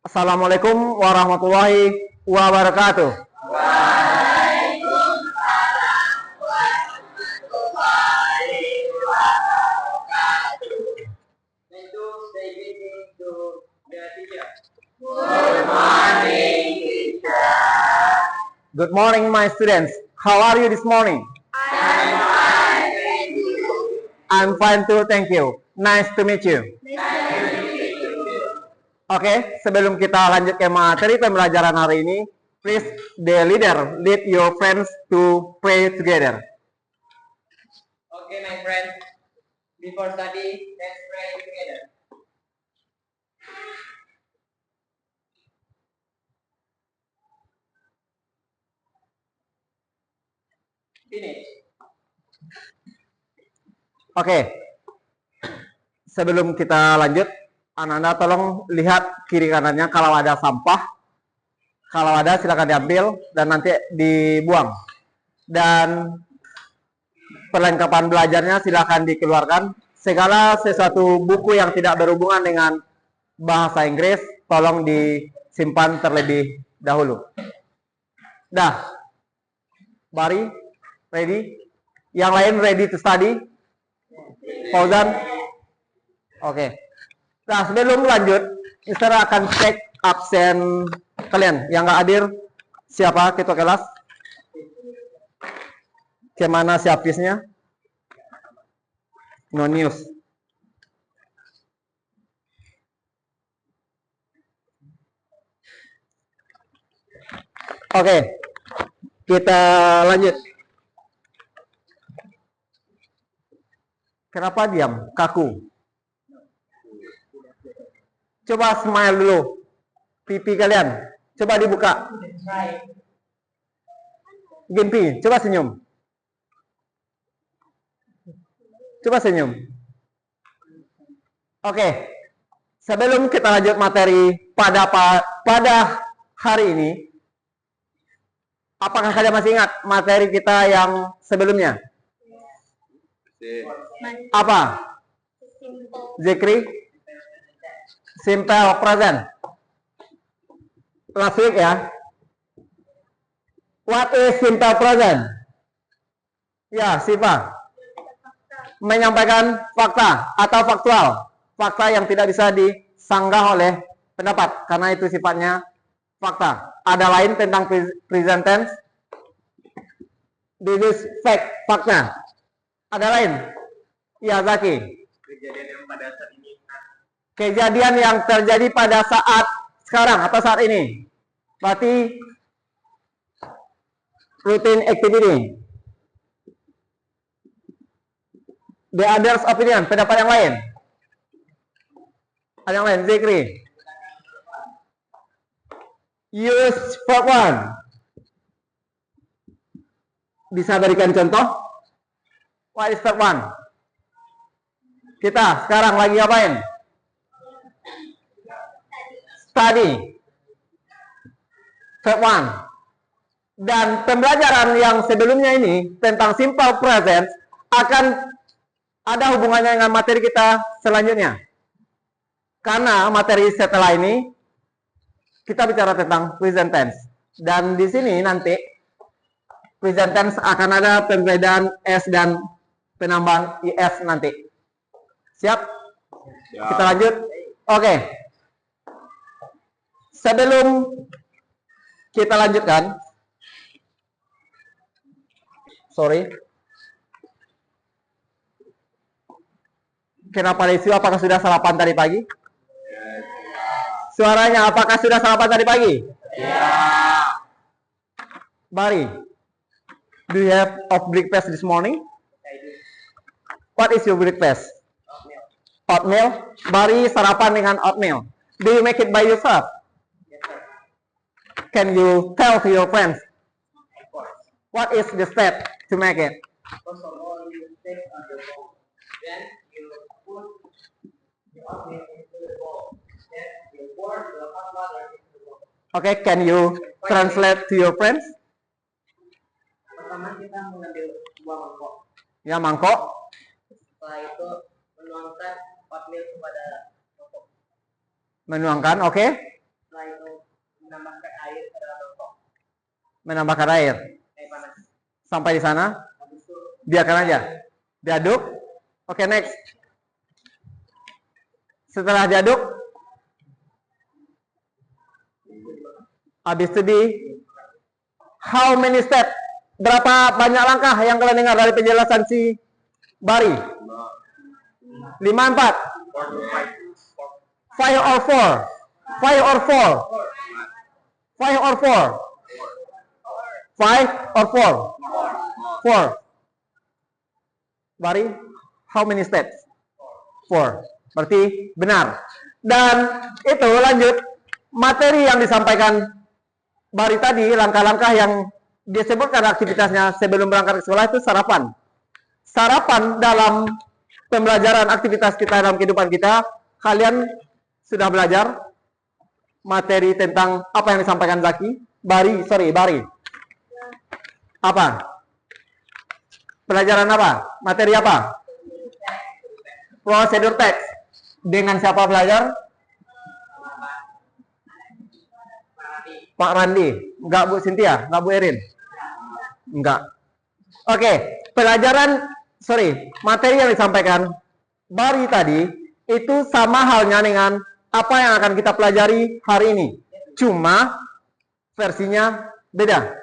Assalamualaikum warahmatullahi wabarakatuh. Good morning, my students. How are you this morning? I'm fine too, thank you. Nice to meet you. Oke, sebelum kita lanjut ke materi pembelajaran hari ini, please the leader lead your friends to pray together. Okay, my friends. Before study, let's pray together. Finish. Oke, sebelum kita lanjut, anak-anak tolong lihat kiri kanannya. Kalau ada sampah, kalau ada silakan diambil dan nanti dibuang. Dan perlengkapan belajarnya silakan dikeluarkan. Segala sesuatu buku yang tidak berhubungan dengan bahasa Inggris tolong disimpan terlebih dahulu. Dah, Bari, ready? Yang lain ready to study? Fauzan? Oke. Nah, sebelum lanjut, Mister akan cek absen kalian. Yang nggak hadir, siapa ketua kelas? Kemana si Hafiz-nya? No news. Oke, kita lanjut. Kenapa diam? Kaku. Coba smile dulu. Pipi kalian. Coba dibuka. Gimpi, coba senyum. Coba senyum. Oke. Sebelum kita lanjut materi pada hari ini, apakah kalian masih ingat materi kita yang sebelumnya? Apa? Zikri? Simple present. Last week ya. What is simple present? Ya, Siva. Menyampaikan fakta atau faktual. Fakta yang tidak bisa disanggah oleh pendapat. Karena itu sifatnya fakta. Ada lain tentang present tense. This is fact, fakta. Ada lain? Ya, Zaki. Kejadian yang terjadi pada saat sekarang atau saat ini. Berarti routine activity. The others opinion, pendapat yang lain. Ada yang lain, Zikri. Use verb one. Bisa berikan contoh? What is verb one? Kita sekarang lagi ngapain? Study. Verb one. Dan pembelajaran yang sebelumnya ini tentang simple present akan ada hubungannya dengan materi kita selanjutnya. Karena materi setelah ini kita bicara tentang present tense. Dan di sini nanti present tense akan ada pembedaan S dan penambahan IS nanti. Siap? Ya. Kita lanjut. Oke. Sebelum kita lanjutkan, sorry. Kenapa Lesu? Apakah sudah sarapan tadi pagi? Suaranya, apakah sudah sarapan tadi pagi? Ya. Bari, do you have of breakfast this morning? What is your breakfast? Oatmeal. Bari sarapan dengan oatmeal. Do you make it by yourself? Can you tell to your friends? What is the step to make it? First of all, you take on the bowl. Then you put the oatmeal into the bowl. Then you pour the hot water into the bowl. Okay, can you translate to your friends? Pertama kita mengambil sebuah mangkok. Ya, mangkok. Setelah itu menuangkan oatmeal kepada Menuangkan, oke. Setelah itu menambahkan air ke dalam mangkok. Menambahkan air. Air panas. Sampai di sana, Habis itu biarkan aja. Diaduk. Oke, next. Setelah diaduk, habis itu how many step? Berapa banyak langkah yang kalian dengar dari penjelasan si Bari? 5, 4. 5 or 4. 5 or 4. 5 or 4. 5 or 4. 4. Bari, how many steps? 4. Berarti benar. Dan itu lanjut materi yang disampaikan Bari tadi, langkah-langkah yang dia sebutkan aktivitasnya sebelum berangkat ke sekolah itu sarapan. Sarapan dalam pembelajaran aktivitas kita dalam kehidupan kita, kalian sudah belajar materi tentang apa yang disampaikan Zaki? Bari. Apa? Pelajaran apa? Materi apa? Prosedur teks. Dengan siapa belajar? Pak Randi. Enggak Bu Cynthia? Enggak Bu Erin? Enggak. Oke, materi yang disampaikan Bari tadi itu sama halnya dengan apa yang akan kita pelajari hari ini. Cuma versinya beda.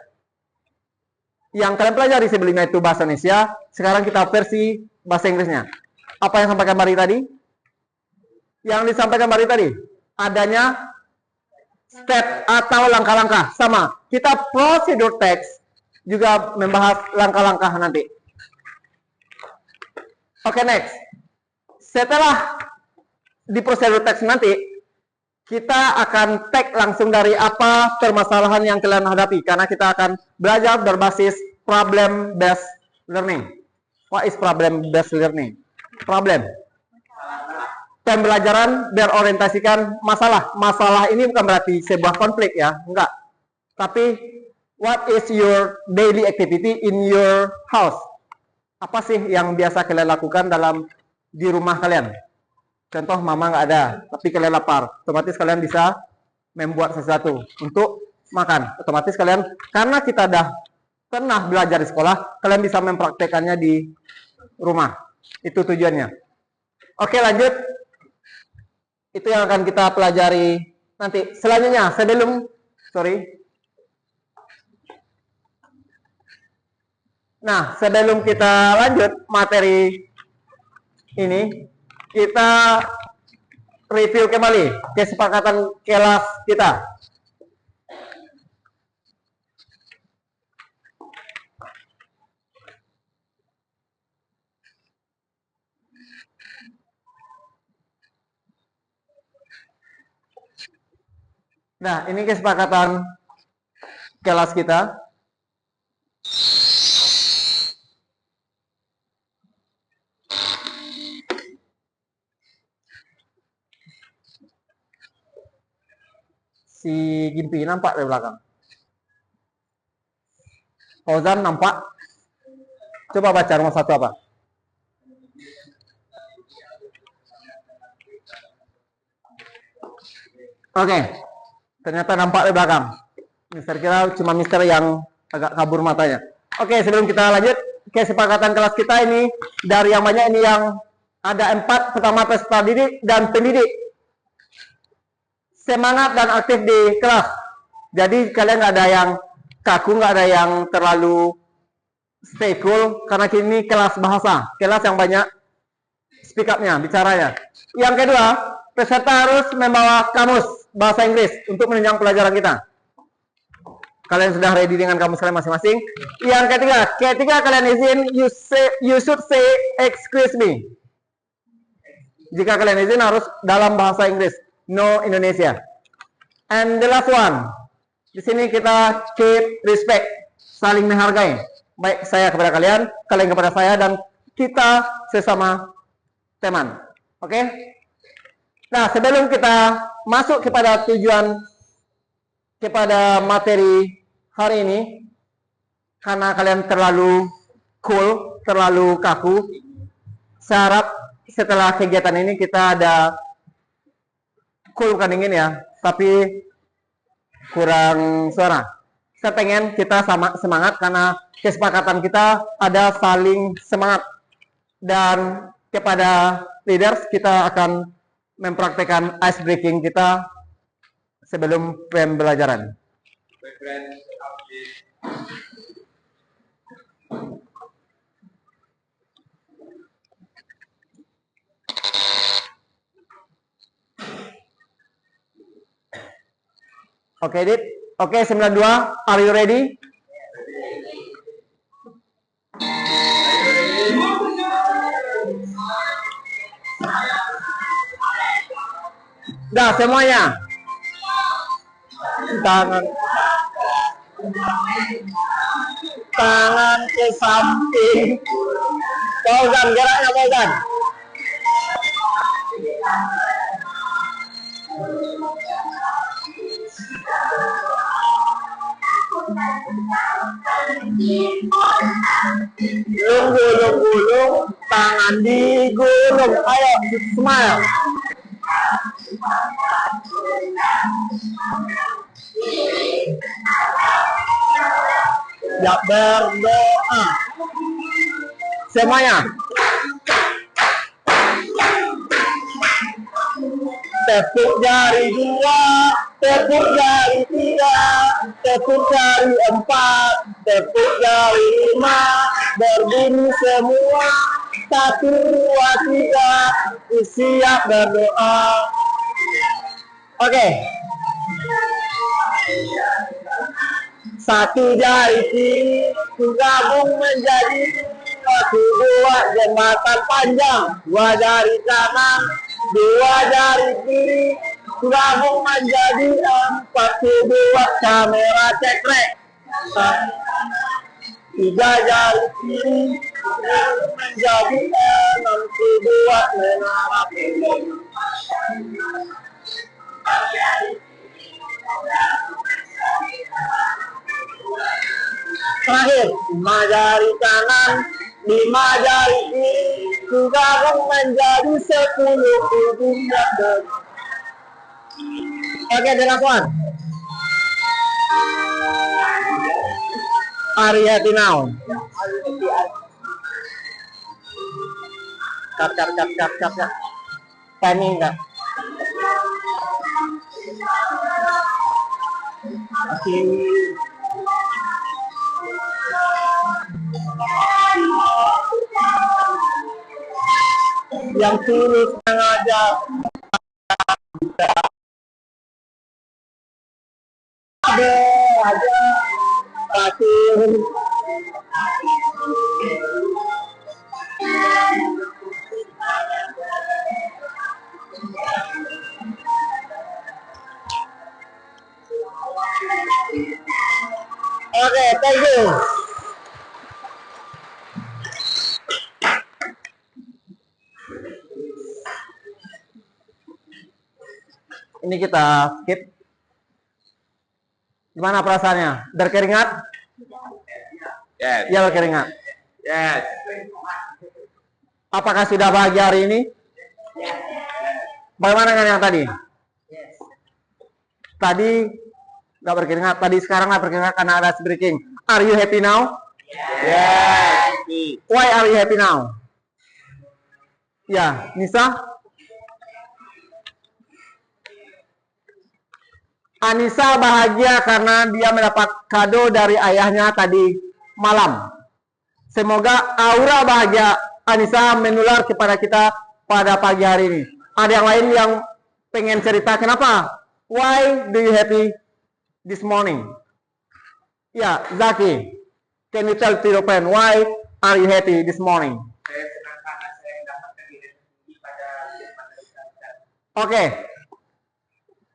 Yang kalian pelajari sebelumnya itu bahasa Indonesia, sekarang kita versi bahasa Inggrisnya. Apa yang disampaikan Bari tadi? Yang disampaikan Bari tadi, adanya step atau langkah-langkah. Sama, kita prosedur teks juga membahas langkah-langkah nanti. Oke, next. Setelah di prosedur teks nanti, kita akan tag langsung dari apa permasalahan yang kalian hadapi. Karena kita akan belajar berbasis problem-based learning. What is problem-based learning? Problem. Pembelajaran berorientasikan masalah. Masalah ini bukan berarti sebuah konflik ya, enggak. Tapi what is your daily activity in your house? Apa sih yang biasa kalian lakukan di rumah kalian? Contoh mama nggak ada, tapi kalian lapar. Otomatis kalian bisa membuat sesuatu untuk makan. Otomatis kalian, karena kita dah pernah belajar di sekolah, kalian bisa mempraktekannya di rumah. Itu tujuannya. Oke, lanjut. Itu yang akan kita pelajari nanti. Selanjutnya, sebelum kita lanjut materi ini, kita review kembali kesepakatan kelas kita. Nah, ini kesepakatan kelas kita. Si Gimpi nampak dari belakang. Fauzan nampak. Coba baca nomor 1 apa? Oke. Ternyata nampak dari belakang. Mister kira cuma Mister yang agak kabur matanya. Oke, sebelum kita lanjut, kesepakatan kelas kita ini dari yang banyak ini yang ada 4. Pertama, peserta didik dan pendidik. Semangat dan aktif di kelas. Jadi kalian nggak ada yang kaku, nggak ada yang terlalu stay cool, karena ini kelas bahasa, kelas yang banyak speak up-nya, bicaranya. Yang kedua, peserta harus membawa kamus bahasa Inggris untuk menunjang pelajaran kita. Kalian sudah ready dengan kamus kalian masing-masing. Yang ketiga kalian izin, you should say excuse me. Jika kalian izin harus dalam bahasa Inggris, no Indonesia. And the last one, di sini kita keep respect, saling menghargai. Baik saya kepada kalian, kalian kepada saya, dan kita sesama teman. Oke? Nah, sebelum kita masuk kepada kepada materi hari ini, karena kalian terlalu cool, terlalu kaku, saya harap setelah kegiatan ini kita ada cool bukan dingin ya, tapi kurang suara. Saya pengen kita sama semangat karena kesepakatan kita ada saling semangat. Dan kepada leaders kita akan mempraktekkan ice breaking kita sebelum pembelajaran. Oke, Dit. Oke, 92. Are you ready? Dah semuanya. Tangan ke samping. Fauzan, geraknya Fauzan. Lunggu, tangan digulung. Ayo, smile. Ya, berdoa. Semuanya. Tepuk jari 2, tepuk jari 3, tepuk jari 4, tepuk jari 5, berdiri semua. 1, 2, 3, siap berdoa. Oke. Satu jari kiri gabung menjadi 2 jembatan panjang. 2 jari kanan, 2 jari kiri gabung menjadi 42 kamera cekrek. 3 jari kiri menjadi 62 menara pinggung. Terakhir, 5 jari kanan, 5 jari kiri gabung menjadi 10 ujung jari. Oke, the last one. Are you happy now? Cut. Timing enggak? Oke. Yang tulus sengaja ada kasih. Oke, thank you. Ini kita skip. Gimana perasaannya? Berkeringat? Yes. Ya, berkeringat. Yes. Apakah sudah bahagia hari ini? Bagaimana dengan yang tadi? Tadi nggak berkeringat. Tadi sekarang nggak berkeringat karena ada ice breaking. Are you happy now? Yes. Why are you happy now? Ya, Nisa? Anissa bahagia karena dia mendapat kado dari ayahnya tadi malam. Semoga aura bahagia Anissa menular kepada kita pada pagi hari ini. Ada yang lain yang pengen cerita kenapa? Why do you happy this morning? Ya, Zaki. Can you tell to your friend why are you happy this morning? Saya senang karena saya mendapatkan nilai tinggi pada matematika. Oke.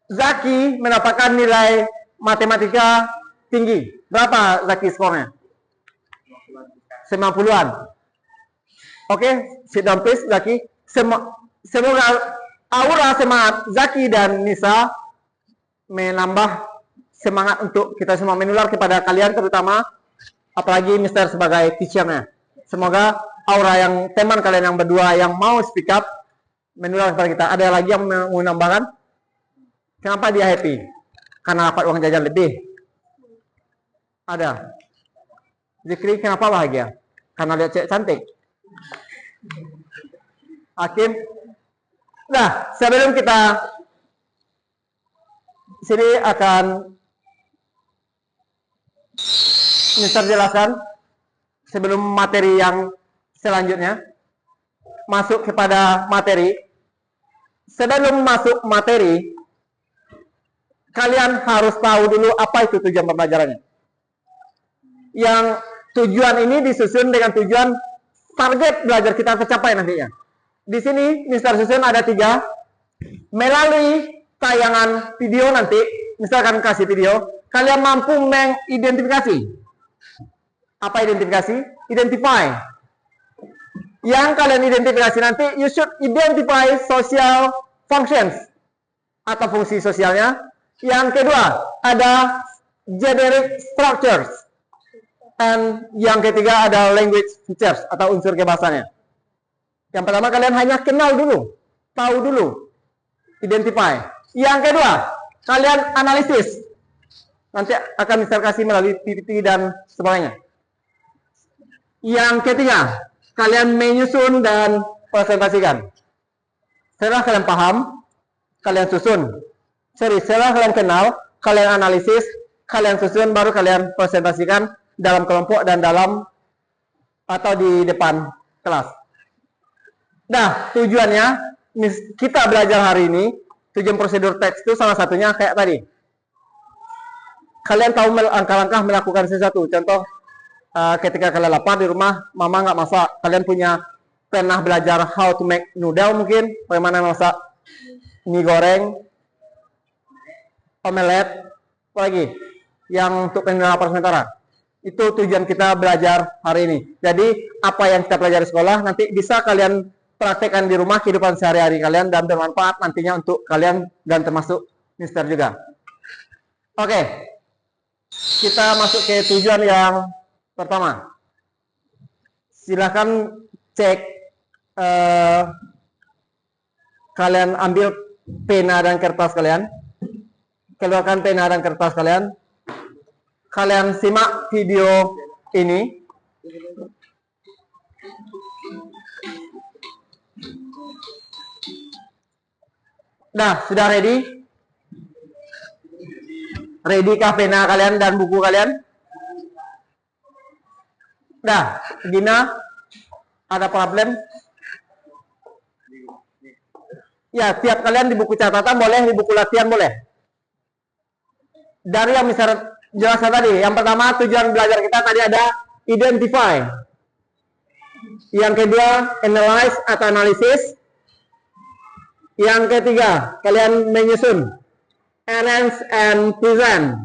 Zaki mendapatkan nilai matematika tinggi. Berapa Zaki skornya? 90-an. Oke, sit down please Zaki. Semoga aura semangat Zaki dan Nisa menambah semangat untuk kita semua menular kepada kalian terutama apalagi Mister sebagai teacher-nya. Semoga aura yang teman kalian yang berdua yang mau speak up menular kepada kita. Ada lagi yang mau menambahkan? Kenapa dia happy? Karena dapat uang jajan lebih. Ada. Zikri kenapa bahagia? Karena lihat cewek cantik. Hakim. Nah, sebelum kita sini akan Mister jelaskan sebelum materi yang selanjutnya masuk kepada materi. Sebelum masuk materi, kalian harus tahu dulu apa itu tujuan pembelajarannya. Yang tujuan ini disusun dengan tujuan target belajar kita tercapai nantinya. Di sini Mister susun ada 3. Melalui tayangan video nanti, misalkan kasih video, kalian mampu mengidentifikasi. Apa identifikasi? Identify. Yang kalian identifikasi nanti, you should identify social functions atau fungsi sosialnya. Yang kedua, ada generic structures. Dan yang ketiga ada language features atau unsur kebahasannya. Yang pertama kalian hanya kenal dulu, tahu dulu, identify. Yang kedua, kalian analisis. Nanti akan Mister kasih melalui PPT dan sebagainya. Yang ketiga, kalian menyusun dan presentasikan. Setelah kalian paham, kalian susun. Setelah kalian kenal, kalian analisis, kalian susun, baru kalian presentasikan dalam kelompok dan dalam atau di depan kelas. Nah, tujuannya kita belajar hari ini, tujuan prosedur teks itu salah satunya kayak tadi. Kalian tahu langkah-langkah melakukan sesuatu. Contoh, ketika kalian lapar di rumah, mama nggak masak. Kalian pernah belajar how to make noodle mungkin, bagaimana masak mie goreng, omelet, apa lagi? Yang untuk penerapan sementara. Itu tujuan kita belajar hari ini. Jadi, apa yang kita pelajari di sekolah, nanti bisa kalian praktekkan di rumah kehidupan sehari-hari kalian dan bermanfaat nantinya untuk kalian dan termasuk Mister juga. Oke, kita masuk ke tujuan yang pertama. Silakan cek, kalian ambil pena dan kertas kalian, keluarkan pena dan kertas kalian, kalian simak video ini. Nah, sudah ready? Ready kah pena kalian dan buku kalian? Nah, Gina, ada problem? Ya, tiap kalian di buku catatan boleh, di buku latihan boleh. Dari yang misalnya jelaskan tadi, yang pertama tujuan belajar kita tadi ada identify. Yang kedua, analyze atau analisis. Yang ketiga, kalian menyusun, enhance and present.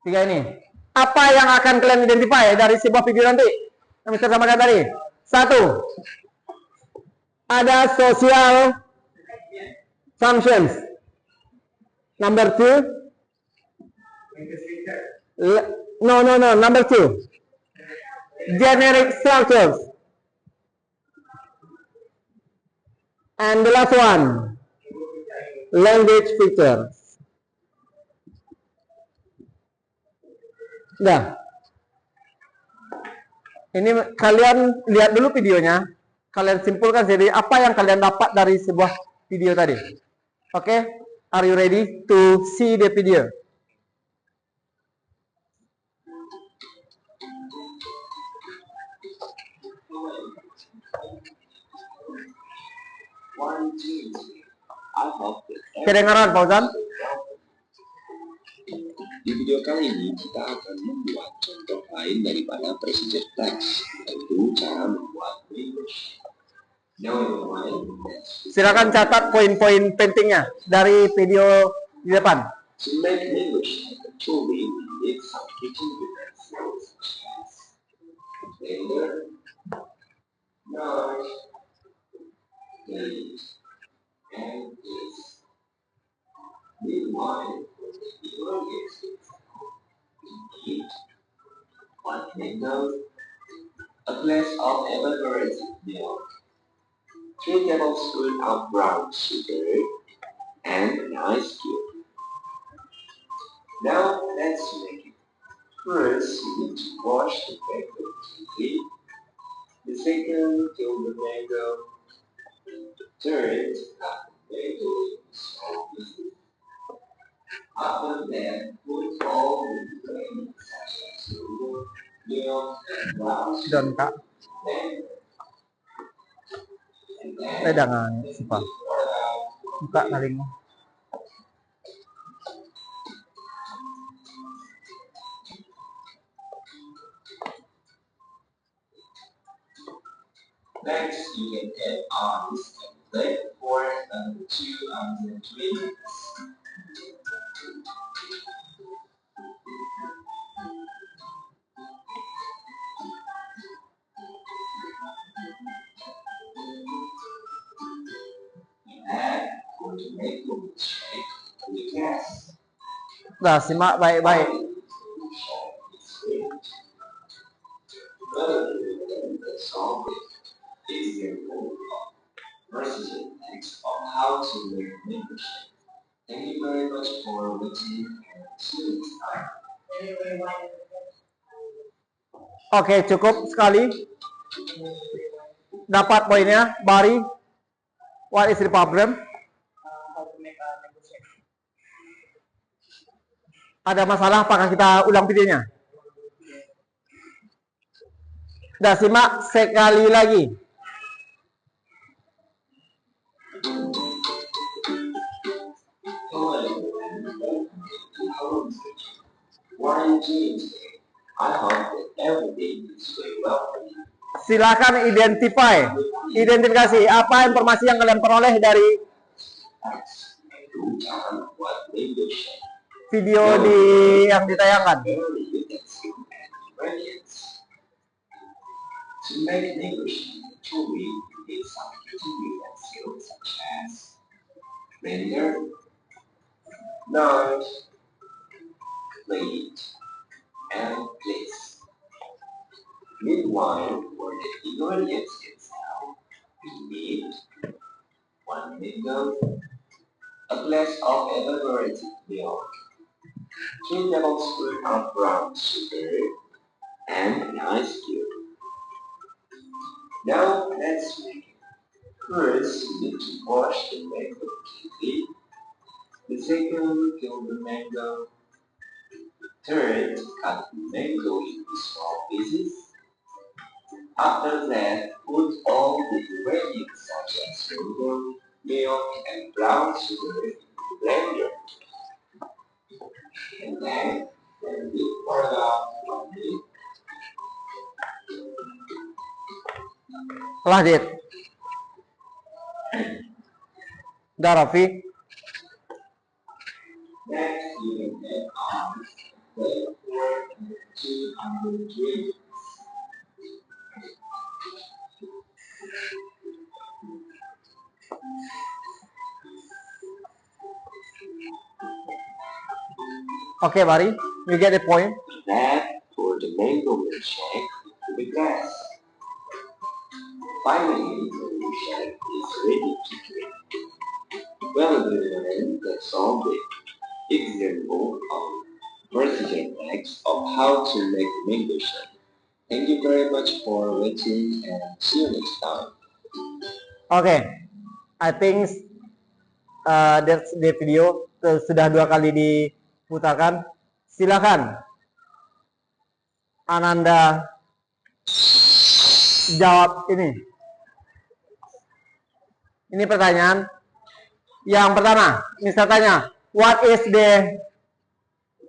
3 ini. Apa yang akan kalian identify dari sebuah video nanti? Yang Mister sampaikan tadi. 1. Ada social functions. Number 2. Number 2. Generic structures. And the last one, language features. Nah, ini kalian lihat dulu videonya, kalian simpulkan jadi apa yang kalian dapat dari sebuah video tadi. Oke, are you ready to see the video? Kedengaran, Fauzan? Di video kali ini kita akan membuat contoh lain daripada procedure text, yaitu cara membuat language. Silakan catat poin-poin pentingnya dari video di depan. To make language truly, we need some teaching utensils such as calendar, notes, date, and this. Meanwhile, the early example, we need 1 candle, a glass of evaporated milk, 3 tablespoons of brown sugar, and an ice cube. Now let's make it. First, you need to wash the mango quickly. The second, kill the mango. Third, cut the mango into small pieces. After that, put all the ingredients such as sugar, milk, and brown Dan sugar. kak, pedangan siapa? Buka kalingnya. Next, you can add ice and let for another 2 until 3 minutes. Add for tomato milkshake to the gas. Nah, simak baik-baik. How to make membership. Thank you very much for watching and see you next time. Oke, cukup sekali. Dapat poinnya, Bari. What is the problem? How to make a mango shake. Ada masalah? Apakah kita ulang videonya? Dah simak sekali lagi. Hello everyone, welcome to Home Search. What are you doing today? I hope that every day is going well for you. Silakan identifikasi apa informasi yang kalian peroleh dari Jangan membuat mango shake. video yang ditayangkan. Early you can see ingredients. To make mango shake, truly you need some intermediate skills such as blender, knife, plate, and glaze. Meanwhile, for the ingredients itself, we need 1 mango, a glass of evaporated milk, 3 tablespoons of brown sugar, and an ice cube. Now let's make it. First, you need to wash the mango completely. The second, peel the mango. Third, cut the mango into small pieces. After that, put all the ingredients such as sugar, milk, and brown sugar in the blender. And then it for about 1 minute. Lanjut. Dah, Rafi. Next, you can add ice, let for 200 degrees. Oke, Bari. You get the point. That for the mango milkshake to the glass. Finally, the milkshake is ready to drink. Well, everyone, that's all the example of versatile facts of how to make mango shake. Thank you very much for watching and see you next time. Oke, I think that's the video. Sudah 2 kali diputarkan. Silakan Ananda jawab ini. Ini pertanyaan. Yang pertama, misal tanya, what is the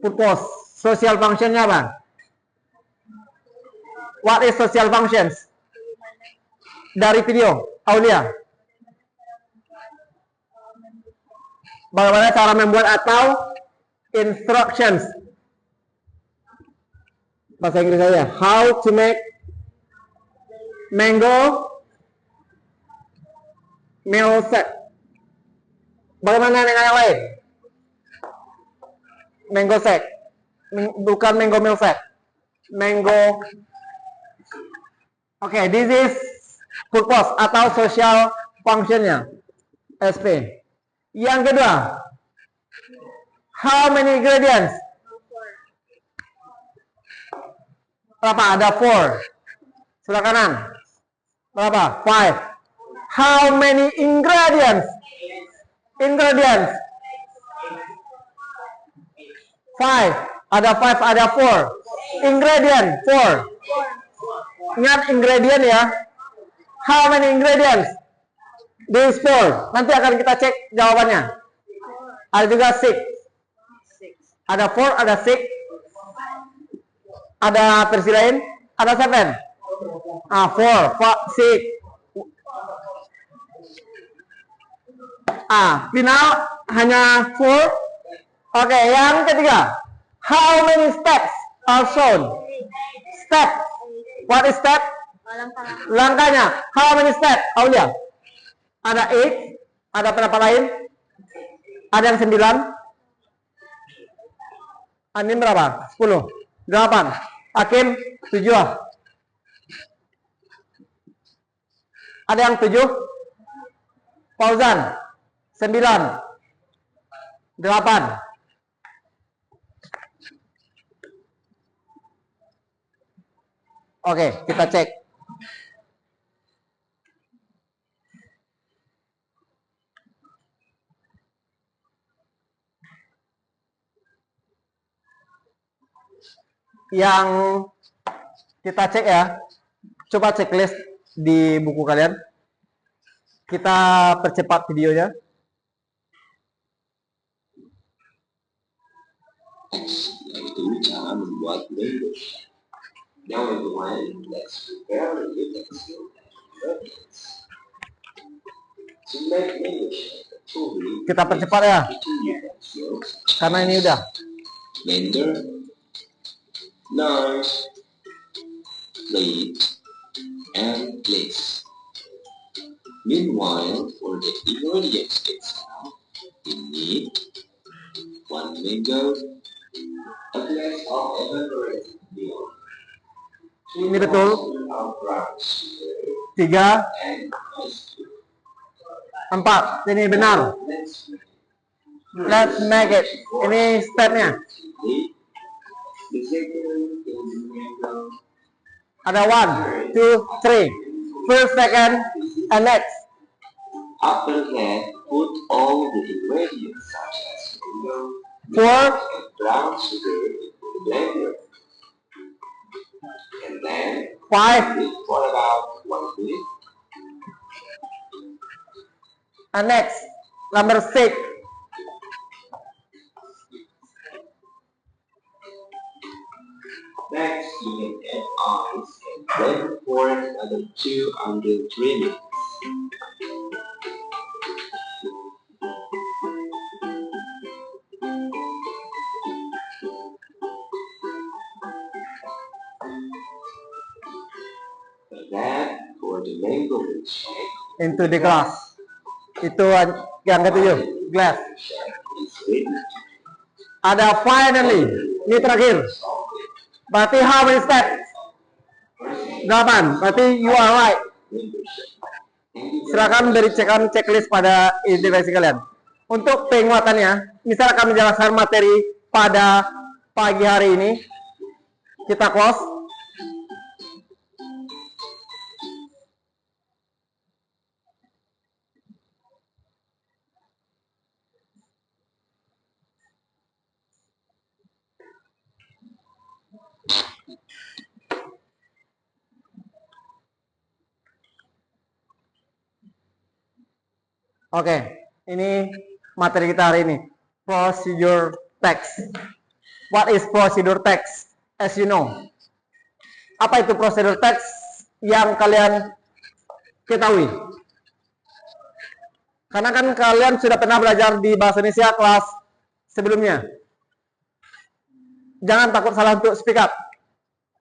purpose? Social functionnya apa? What is social functions? Dari video, Aulia. Bagaimana cara membuat atau instructions? Bahasa Inggris saya. How to make mango milkshake. Bagaimana dengan yang lain? Mango shake. Bukan mango milkshake. Mango. Oke, this is purpose atau social functionnya. SP. Yang kedua, how many ingredients? Berapa? Ada 4. Sebelah kanan. Berapa? 5. How many ingredients? Ingredients. 5. Ada 5, ada 4. Ingredient 4. Ingat ingredient ya. How many ingredients? This 4. Nanti akan kita cek jawabannya. Ada juga 6. Ada 4, ada 6. Ada versi lain? Ada 7. 4, 6. Final hanya 4. Oke, yang ketiga. How many steps are shown? Step. What is step? Langkahnya. How many steps? Aulia. Ada 8. Ada pendapat lain? Ada yang 9. Anin berapa? 10. 8. Hakim 7. Ada yang 7? Fauzan 9. 8. Oke, kita cek. Yang kita cek ya, coba checklist di buku kalian. Kita percepat videonya. Yaitu cara membuat mango shake. Now everyone, let's prepare the utensil and ingredients. To make mango shake, Kita percepat ya, utensils karena ini udah. blender, knife, plate, and glaze. Meanwhile, for the ingredients itself, we need 1 mango, a glass of evaporated milk, Ini betul. 2 brown sugar, 3, and ice cube. 4. Ini benar. Let's make it. Ini stepnya. The second is mango. Ada 1, 2, 3. First, second, and next. After that, put all the ingredients such as mango, 4, and brown sugar into the blender. And then 5, it for about 1 minute. and next. Number 6. Next, you can add ice and blend for another 2 until 3 minutes. Like that, for the mango milkshake, Into the glass. Itu yang ketujuh. Glass. milkshake is ready. Ada finally. Ini terakhir. Berarti how many steps? 8. Berarti you are right. Silakan beri checklist pada device kalian. Untuk penguatannya, misal akan menjelaskan materi pada pagi hari ini, kita close. Oke, ini materi kita hari ini. Procedure text. What is procedure text? As you know. Apa itu procedure text yang kalian ketahui? Karena kan kalian sudah pernah belajar di bahasa Indonesia kelas sebelumnya. Jangan takut salah untuk speak up.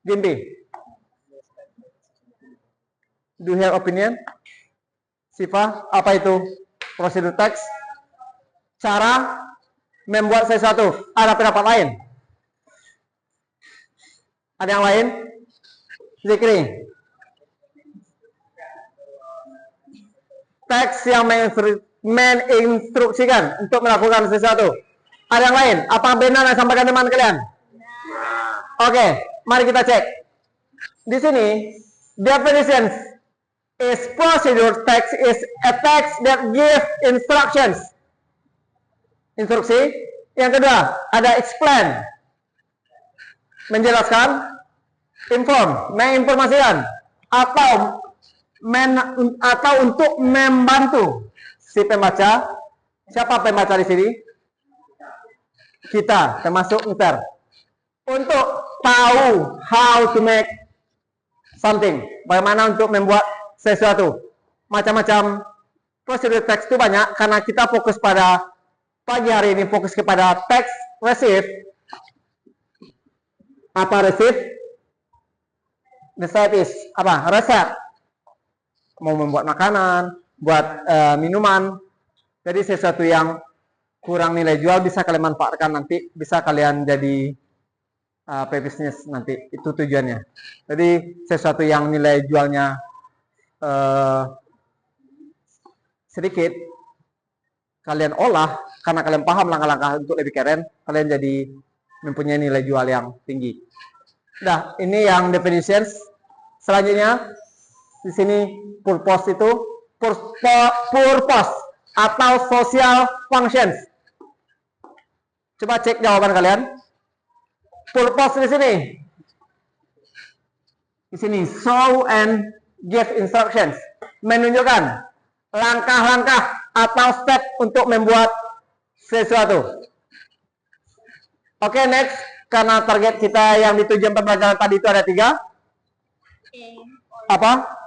Gimpi. Do you have opinion? Siva, apa itu prosedur teks? Cara membuat sesuatu. Ada pendapat lain? Ada yang lain? Zikri. Teks yang Menginstruksikan untuk melakukan sesuatu. Ada yang lain? Apa benar yang sampaikan teman kalian? Oke, mari kita cek. Di sini, definitions is procedure text is a text that give instructions. Instruksi. Yang kedua, ada explain. Menjelaskan. Inform, menginformasikan. Atau untuk membantu si pembaca. Siapa pembaca di sini? Kita, termasuk ntar. Untuk tahu how to make something. Bagaimana untuk membuat sesuatu. Macam-macam prosedur teks itu banyak karena kita fokus pada pagi hari ini fokus kepada teks receive. Apa receive? The side is apa? Resep. Mau membuat makanan, buat minuman. Jadi sesuatu yang kurang nilai jual bisa kalian manfaatkan nanti, bisa kalian jadi bisnis nanti. Itu tujuannya. Jadi sesuatu yang nilai jualnya sedikit, kalian olah karena kalian paham langkah-langkah untuk lebih keren, kalian jadi mempunyai nilai jual yang tinggi. Nah, ini yang definitions. Selanjutnya di sini purpose itu purpose atau social functions. Coba cek jawaban kalian. Purpose di sini. Di sini show and give instructions. Menunjukkan langkah-langkah atau step untuk membuat sesuatu. Oke, next. Karena target kita yang di tujuan pembelajaran tadi itu ada 3. Apa?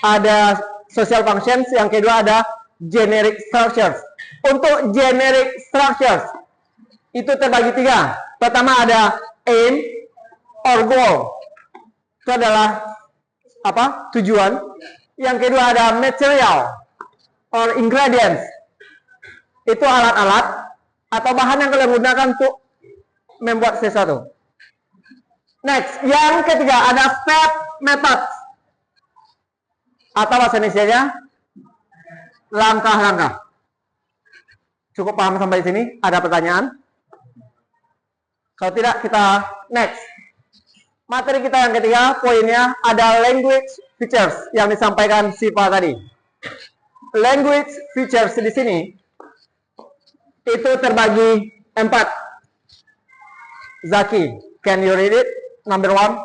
Ada social functions. Yang kedua ada generic structures. Untuk generic structures itu terbagi 3. Pertama ada aim or goal. Itu adalah apa? Tujuan. Yang kedua ada material or ingredients. Itu alat-alat atau bahan yang kalian gunakan untuk membuat sesuatu. Next, yang ketiga ada step method atau bahasa Indonesianya langkah-langkah. Cukup paham sampai sini? Ada pertanyaan? Kalau tidak, kita next. Materi kita yang ketiga, poinnya ada language features yang disampaikan Siva tadi. Language features di sini itu terbagi 4. Zaki, can you read it? Number 1.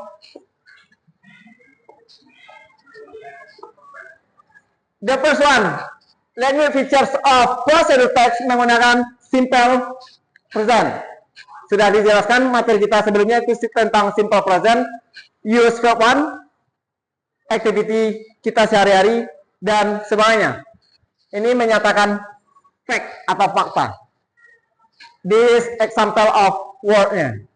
The first one, language features of procedure text menggunakan simple present. Sudah dijelaskan materi kita sebelumnya itu tentang simple present, use verb 1, activity kita sehari-hari, dan sebagainya. Ini menyatakan fact atau fakta. This example of word-nya.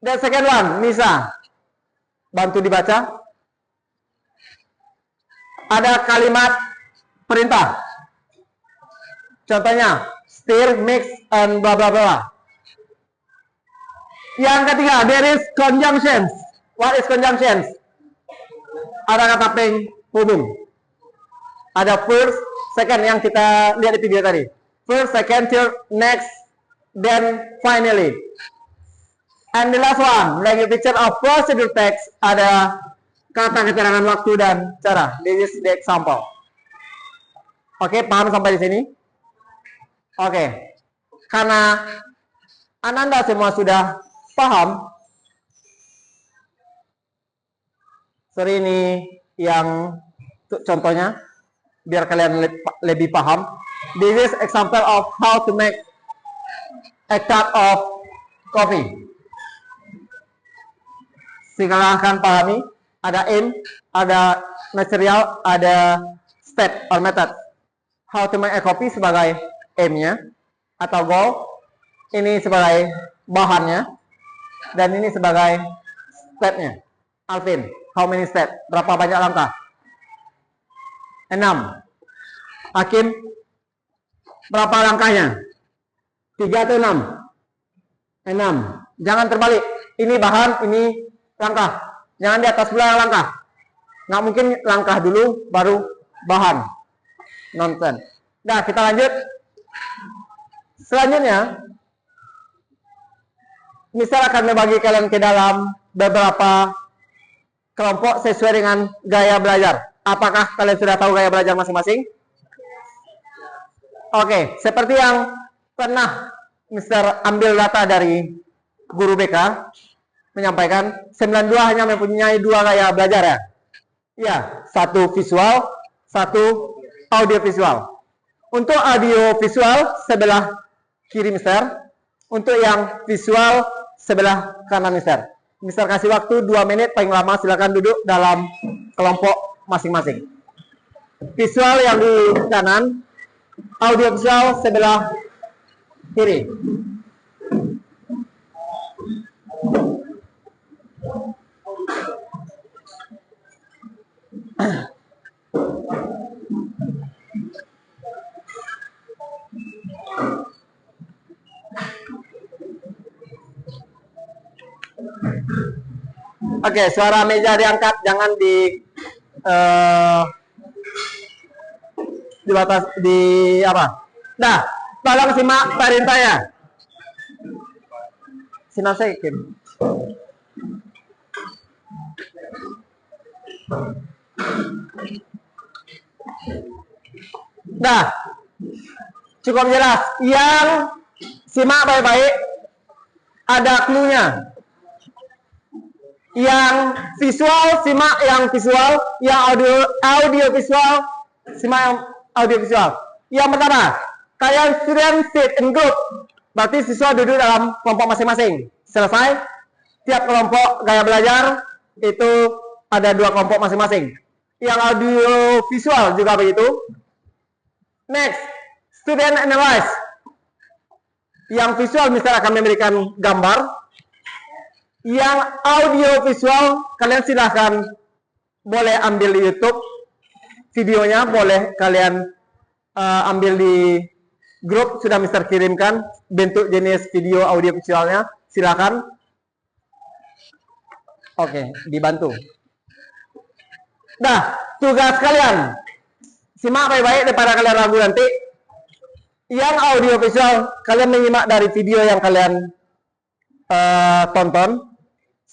The second one, Nisa. Bantu dibaca. Ada kalimat perintah. Contohnya, stir, mix, and bla bla bla. Yang ketiga, there is conjunctions. What is conjunctions? Ada kata penghubung. Ada first, second yang kita lihat di video tadi. First, second, third, next, then finally. And the last one, language feature of procedure text, ada kata keterangan waktu dan cara. This is the example. Oke, paham sampai di sini? Oke. Karena Ananda semua sudah paham. Sorry, ini yang contohnya biar kalian lebih paham. This is example of how to make a cup of coffee. Silahkan pahami. Ada aim, ada material, ada step or method. How to make a coffee sebagai aim-nya atau goal. Ini sebagai bahannya. Dan ini sebagai step-nya. Alvin, how many step? Berapa banyak langkah? 6. Hakim, berapa langkahnya? 3 atau 6? 6. Jangan terbalik. Ini bahan, ini langkah. Jangan di atas belakang langkah. Nggak mungkin langkah dulu, baru bahan. Nonsen. Nah, kita lanjut. Selanjutnya, misal akan membagi kalian ke dalam beberapa kelompok sesuai dengan gaya belajar. Apakah kalian sudah tahu gaya belajar masing-masing? Oke, seperti yang pernah Mr. ambil data dari guru BK, menyampaikan 92 hanya mempunyai 2 gaya belajar ya. Ya, satu visual, satu audio visual. Untuk audio visual sebelah kiri Mister, untuk yang visual sebelah kanan Mister. Mister kasih waktu 2 menit paling lama, silakan duduk dalam kelompok masing-masing. Visual yang di kanan, audio visual sebelah kiri. Oke, suara meja diangkat, jangan di batas di apa? Nah, tolong simak perintah ya. Sinasai Kim. Nah, cukup jelas. Yang simak baik-baik, ada clue-nya. Yang visual, simak yang visual. Yang audio visual, simak yang audio visual. Yang pertama, kalian student sit in group. Berarti siswa duduk dalam kelompok masing-masing. Selesai. Tiap kelompok gaya belajar itu ada 2 kelompok masing-masing. Yang audio visual juga begitu. Next, student analyze. Yang visual misalnya akan memberikan gambar. Yang audio visual kalian silahkan boleh ambil di YouTube videonya, boleh kalian ambil di grup, sudah Mister kirimkan bentuk jenis video audio visualnya, silakan. Oke, dibantu. Nah, tugas kalian simak baik-baik daripada kalian ragu nanti. Yang audio visual kalian menyimak dari video yang kalian tonton.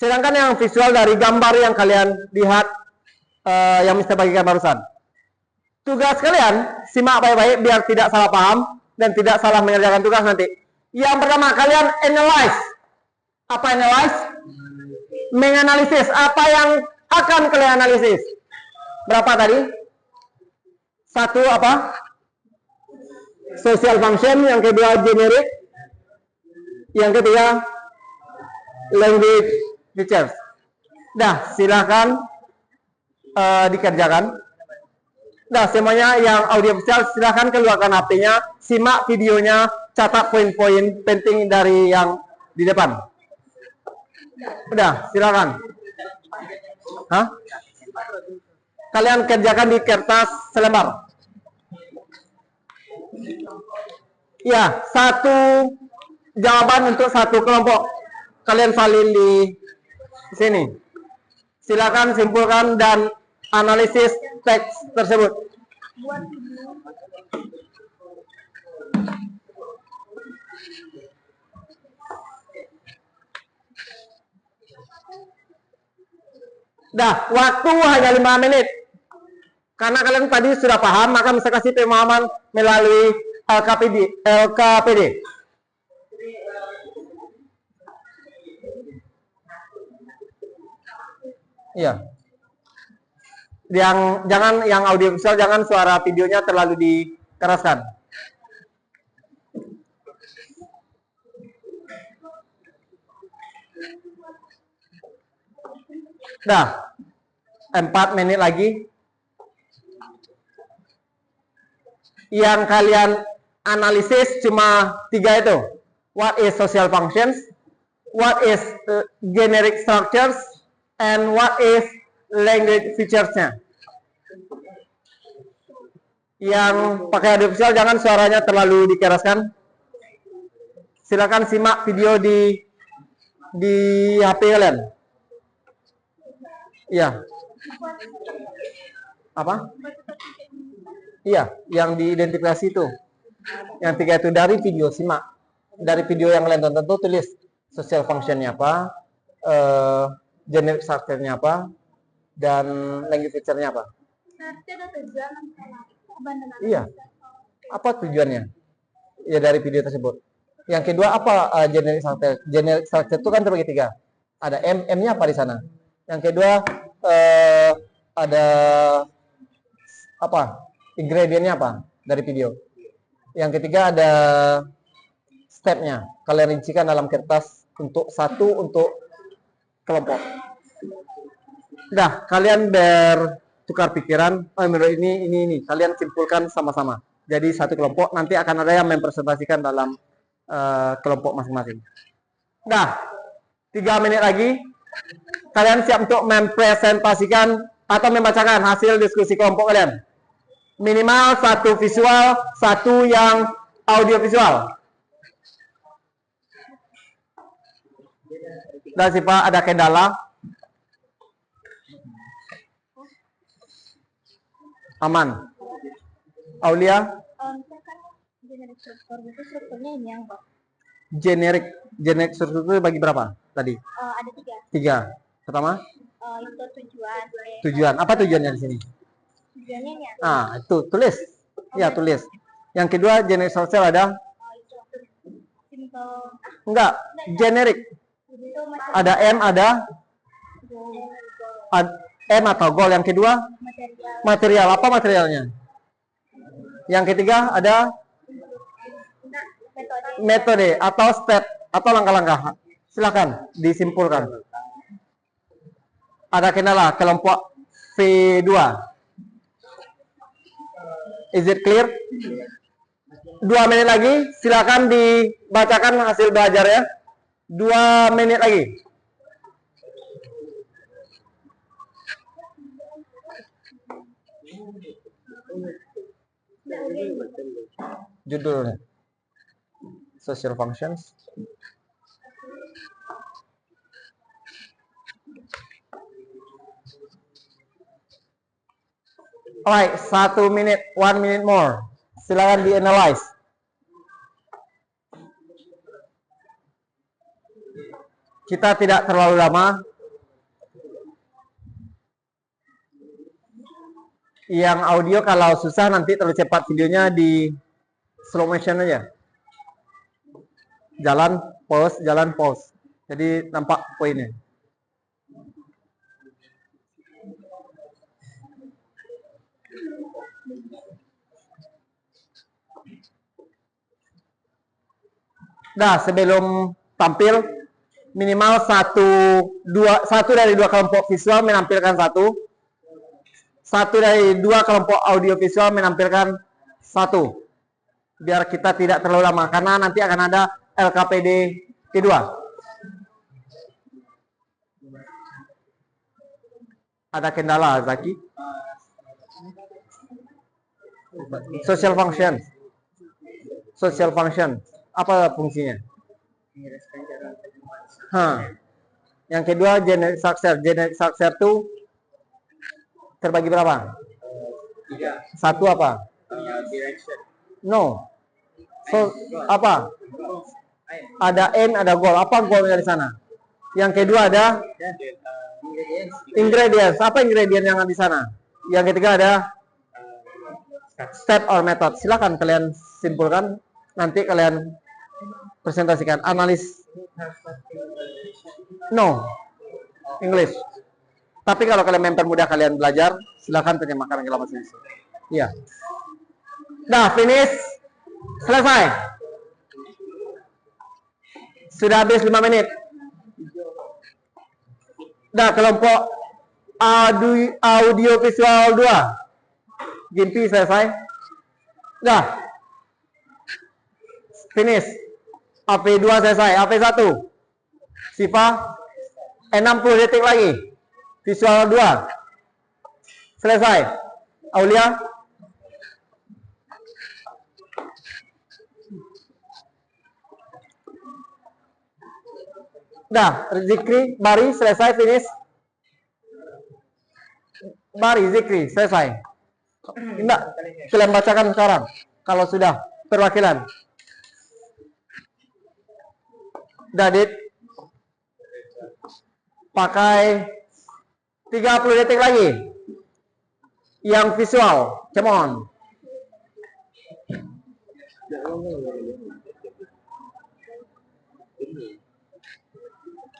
Sedangkan yang visual dari gambar yang kalian lihat yang Mister bagikan barusan. Tugas kalian simak baik-baik biar tidak salah paham dan tidak salah mengerjakan tugas nanti. Yang pertama, kalian analyze. Apa analyze? Menganalisis. Apa yang akan kalian analisis? Berapa tadi? 1 apa? Social function. Yang kedua generic. Yang ketiga language features. Dah, silakan dikerjakan. Dah, semuanya yang audio visual silakan keluarkan HP-nya, simak videonya, catat poin-poin penting dari yang di depan. Udah, silakan. Hah? Kalian kerjakan di kertas selembar. Ya, 1 jawaban untuk 1 kelompok. Kalian salin di sini. Silakan simpulkan dan analisis teks tersebut. Dah, waktu hanya 5 menit. Karena kalian tadi sudah paham, maka bisa kasih pemahaman melalui LKPD. Iya. Jangan yang audio visual, jangan suara videonya terlalu dikeraskan. Dah, 4 menit lagi. Yang kalian analisis cuma 3 itu. What is social functions? What is generic structures? And what is language features-nya? Yang pakai audio visual jangan suaranya terlalu dikeraskan. Silakan simak video di HP kalian. Ya. Apa? Iya, yang diidentifikasi itu. Yang 3 itu dari video, simak. Dari video yang kalian tonton tuh tulis social function-nya apa, generic structure-nya apa, dan language feature-nya apa. Berarti ada tujuan kebanyakan. Iya. Apa tujuannya? Ya dari video tersebut. Yang kedua apa generic structure? Generic structure itu kan terbagi 3. Ada M-nya apa di sana? Yang kedua ada apa? Ingredientnya apa dari video? Yang ketiga ada step-nya. Kalian rincikan dalam kertas untuk kelompok. Dah, kalian bertukar pikiran. Oh, menurut ini. Kalian simpulkan sama-sama. Jadi satu kelompok nanti akan ada yang mempresentasikan dalam kelompok masing-masing. Dah, 3 menit lagi. Kalian siap untuk mempresentasikan atau membacakan hasil diskusi kelompok kalian. Minimal 1 visual, 1 yang audio visual. Dan Sipa ada kendala? Aman. Aulia? Generic struktur itu strukturnya ini yang Pak. Generic struktur itu bagi berapa tadi? Ada 3. 3. Pertama? Itu tujuan. Tujuan. Apa tujuannya di sini? Tujuannya ini Itu tulis. Ya, tulis. Yang kedua generic struktur ada? itu simple. Enggak, generic. Itu masih Ada M, ada M atau goal. Yang kedua material. material. Apa materialnya? Yang ketiga ada metode atau step atau langkah-langkah. Silakan disimpulkan. Ada kendala kelompok V2. Is it clear? 2 menit lagi, silakan dibacakan hasil belajar ya. 2 menit lagi. Judulnya social functions. Alright, 1 menit, 1 minute more. Silakan di-analyze. Kita tidak terlalu lama. Yang audio kalau susah nanti terlalu cepat videonya di slow motion aja. Jalan pause. Jadi nampak poinnya. Nah, sebelum tampil minimal satu dari 2 kelompok visual menampilkan satu dari 2 kelompok audio visual menampilkan 1. Biar kita tidak terlalu lama karena nanti akan ada LKPD kedua. Ada kendala, Zaki? Social function. Apa fungsinya? Yang kedua generic structure. Generic structure itu terbagi berapa? 1 apa? No. So apa? Ada M, ada goal. Apa goalnya di sana? Yang kedua ada ingredients. Apa ingredient yang ada di sana? Yang ketiga ada step or method. Silakan kalian simpulkan. Nanti kalian presentasikan. Analis. No. English. Tapi kalau kalian mempermudah kalian belajar, silakan terjemahkan ke bahasa Indonesia. Iya. Nah, finish. Selesai. Sudah habis 5 menit. Nah, kelompok audio visual 2. Gimpi selesai. Nah. Finish. AP2 selesai. AP1. Sipa 60 detik lagi. Visual 2. Selesai. Aulia. Dah, Zikri, Bari selesai, finish. Bari, Zikri selesai. Enggak, kalian bacakan sekarang. Kalau sudah perwakilan. Dadit. Pakai 30 detik lagi. Yang visual. Come on.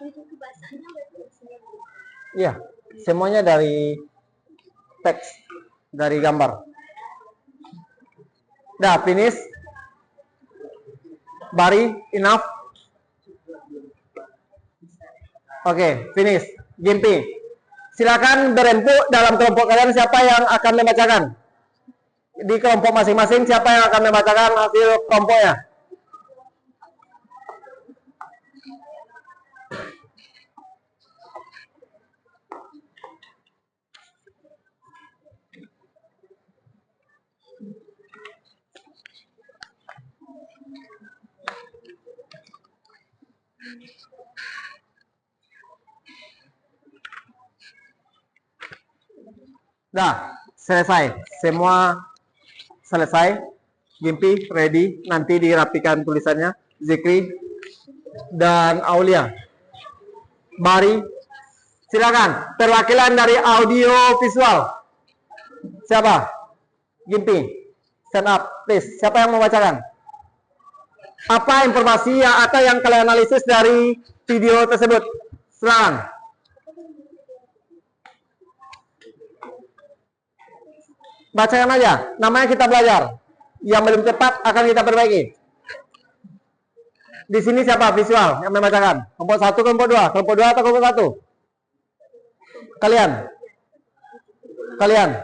Itu kebahasaannya udah tulisnya. Iya, semuanya dari teks, dari gambar. Dah, finish. Bari, enough. Oke, finish. Gimpi. Silakan berempuk dalam kelompok kalian siapa yang akan membacakan. Di kelompok masing-masing siapa yang akan membacakan hasil kelompoknya. Dah, selesai. Semua selesai. Gimpi, ready. Nanti dirapikan tulisannya. Zikri dan Aulia. Bari, silakan. Perwakilan dari audio visual. Siapa? Gimpi. Stand up, please. Siapa yang membacakan? Apa informasi atau yang kalian analisis dari video tersebut? Silakan. Bacakan aja, namanya kita belajar. Yang belum tepat akan kita perbaiki. Di sini siapa visual yang membacakan? Kelompok 1, kelompok 2, kelompok 2 atau kelompok 1? Kalian? Kalian?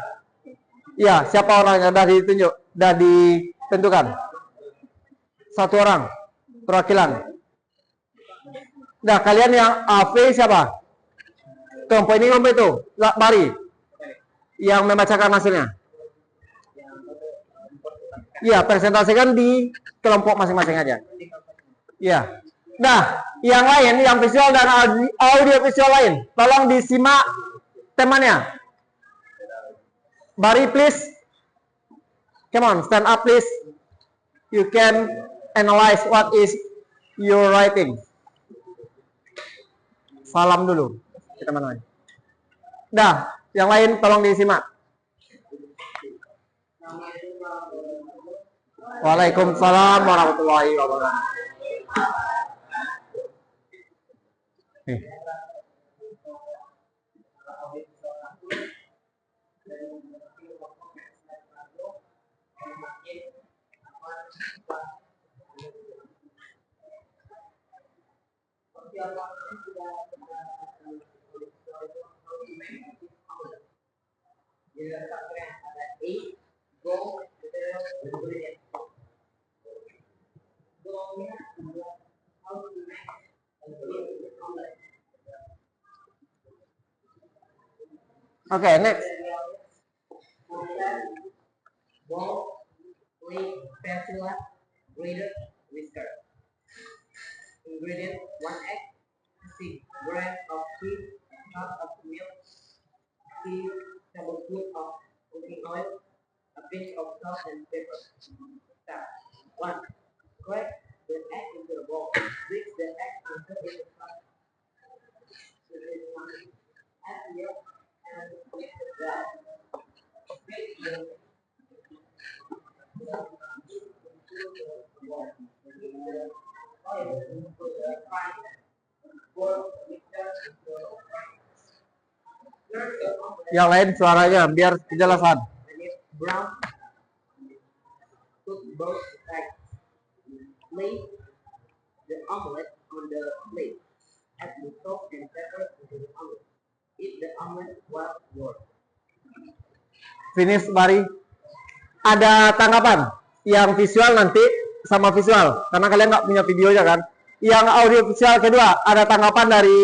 Iya, siapa orangnya? Sudah ditunjuk, sudah ditentukan. Satu orang, perwakilan. Nah, kalian yang AV siapa? Kelompok ini, kelompok itu. Bari. Yang membacakan hasilnya. Iya, presentasikan di kelompok masing-masing aja. Iya. Nah, yang lain, yang visual dan audio visual lain, tolong disimak temannya. Bari, please. Come on, stand up, please. You can analyze what is your writing. Salam dulu. Kita mana? Nah, yang lain tolong disimak. Waalaikumsalam warahmatullahi wabarakatuh. Okay, next. Ball, plate, spatula, grater, whisker. Ingredient: 1 egg, 6 grams of cheese, a cup of milk, 3 tablespoons of cooking oil, a pinch of salt and pepper. Step 1. Crack the egg into the bowl. Mix the egg until it is hot. Add milk and mix it well. Make the Yang lain suaranya biar kejelasan. brown, cook both sides. Place the omelet on the plate. Add the salt and pepper into the omelet. Eat the omelet while warm. Finish, Bari. Ada tanggapan? Yang visual nanti sama visual, karena kalian nggak punya videonya kan. Yang audio visual kedua, ada tanggapan dari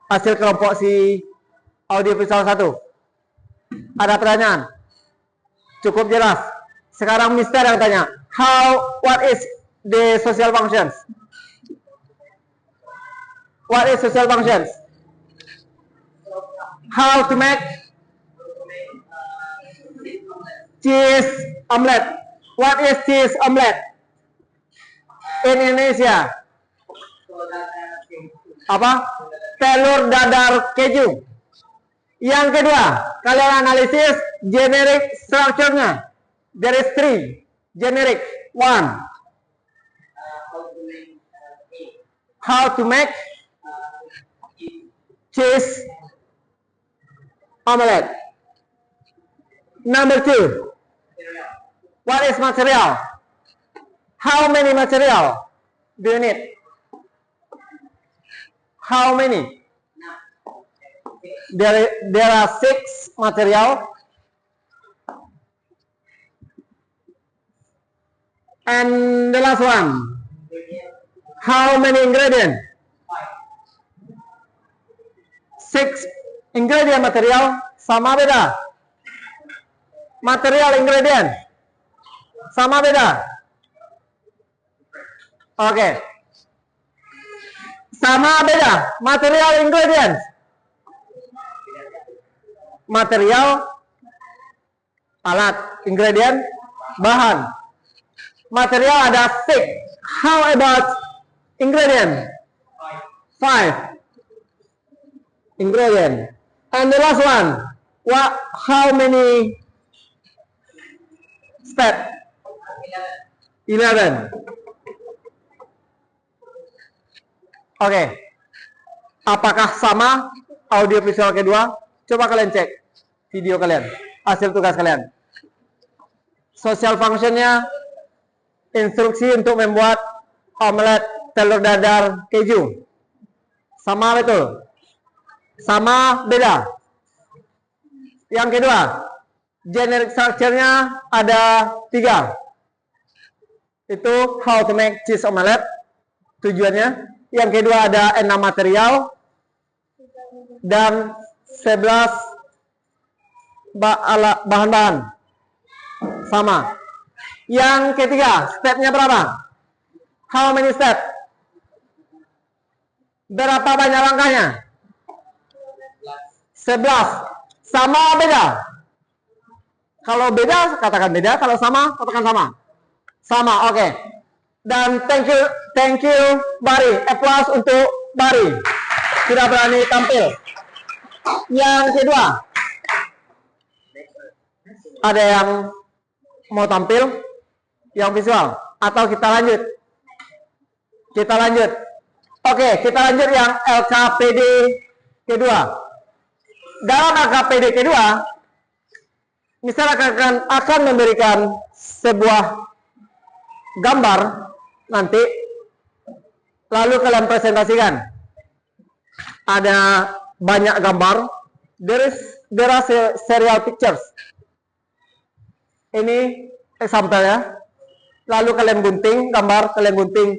hasil kelompok si audio visual 1. Ada pertanyaan? Cukup jelas. Sekarang Mister yang tanya, what is the social functions? What is social functions? How to make Cheese omelette. What is cheese omelette? In Indonesia. Apa? Telur dadar keju. Yang kedua, kalian analisis generic structure-nya. There is 3. Generic. 1. How to make cheese omelette. Number 2. What is material? How many material do you need? How many? There are 6 material. And the last one. How many ingredients? 6 ingredient material sama beda. Material ingredient sama beda. Oke. Sama beda. Material ingredient. Material alat, ingredient bahan. Material ada 6. How about ingredient? 5 ingredient. And the last one, how many step? 11. Oke. Apakah sama audio visual kedua? Coba kalian cek video kalian, hasil tugas kalian. Social functionnya instruksi untuk membuat omelet telur dadar keju. Sama betul? Sama beda? Yang kedua, generic structure-nya ada 3. Itu how to make cheese omelette tujuannya. Yang kedua ada 6 material dan 11 bahan-bahan. Sama. Yang ketiga, stepnya berapa? How many step? Berapa banyak langkahnya? 11. Sama beda? Kalau beda, katakan beda. Kalau sama, katakan sama. Sama, oke. Dan thank you, Bari. Applause untuk Bari. Sudah berani tampil. Yang kedua, ada yang mau tampil? Yang visual? Atau kita lanjut? Kita lanjut. Oke, kita lanjut yang LKPD kedua. Dalam LKPD kedua, misalnya akan memberikan sebuah gambar nanti, lalu kalian presentasikan. Ada banyak gambar. There are serial pictures. Ini example ya. Lalu kalian gunting gambar, kalian gunting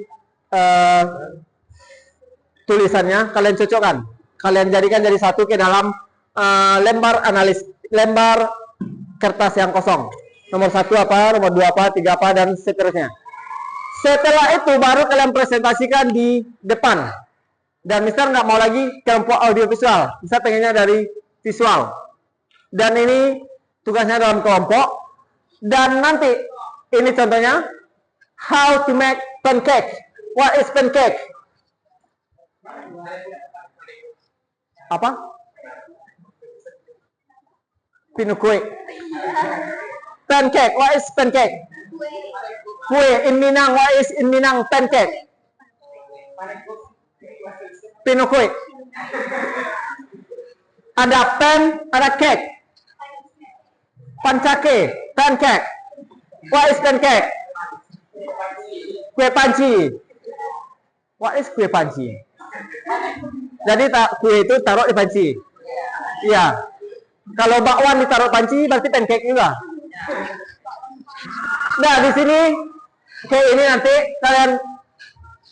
tulisannya, kalian cocokkan. Kalian jadikan jadi satu ke dalam lembar kertas yang kosong. Nomor 1 apa, nomor 2 apa, 3 apa, dan seterusnya. Setelah itu baru kalian presentasikan di depan. Dan Mister nggak mau lagi kelompok audio visual. Mister pengennya dari visual. Dan ini tugasnya dalam kelompok. Dan nanti ini contohnya how to make pancake. What is pancake? Apa? Pinukui. Pancake. What is pancake? Kue. In Minang. What is in Minang pancake? Pinukui. Ada pen, ada cake. Pancake. Pancake. What is pancake? Kue panci. What is kue panci? Jadi kue itu taruh di panci. Iya. Kalau bakwan ditaruh panci berarti pancake juga. Nah, di sini kayak ini nanti kalian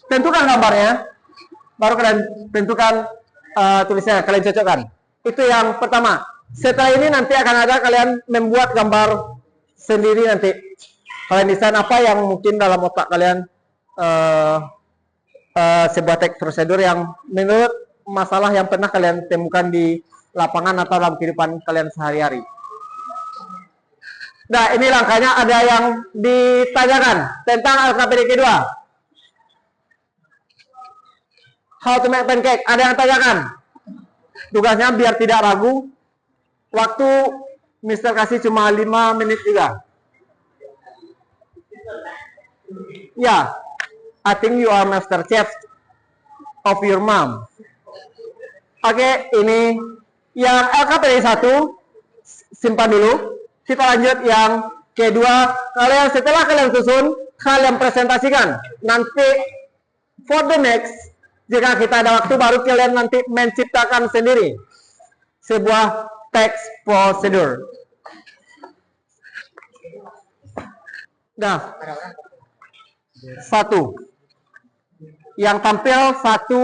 tentukan gambarnya. Baru kalian tentukan tulisnya, kalian cocokkan. Itu yang pertama. Setelah ini nanti akan ada kalian membuat gambar sendiri nanti. Kalian desain apa yang mungkin dalam otak kalian sebuah teks prosedur yang menurut masalah yang pernah kalian temukan di lapangan atau dalam kehidupan kalian sehari-hari. Nah, ini langkahnya. Ada yang ditanyakan tentang LKPD kedua. How to make pancake. Ada yang tanyakan. Tugasnya biar tidak ragu. Waktu Mister kasih cuma 5 menit juga. Ya, I think you are master chef of your mom. Oke, ini yang LKPD 1 simpan dulu. Kita lanjut yang kedua. Setelah kalian susun, kalian presentasikan. Nanti for the next, jika kita ada waktu baru kalian nanti menciptakan sendiri sebuah text procedure. Nah, satu. Yang tampil satu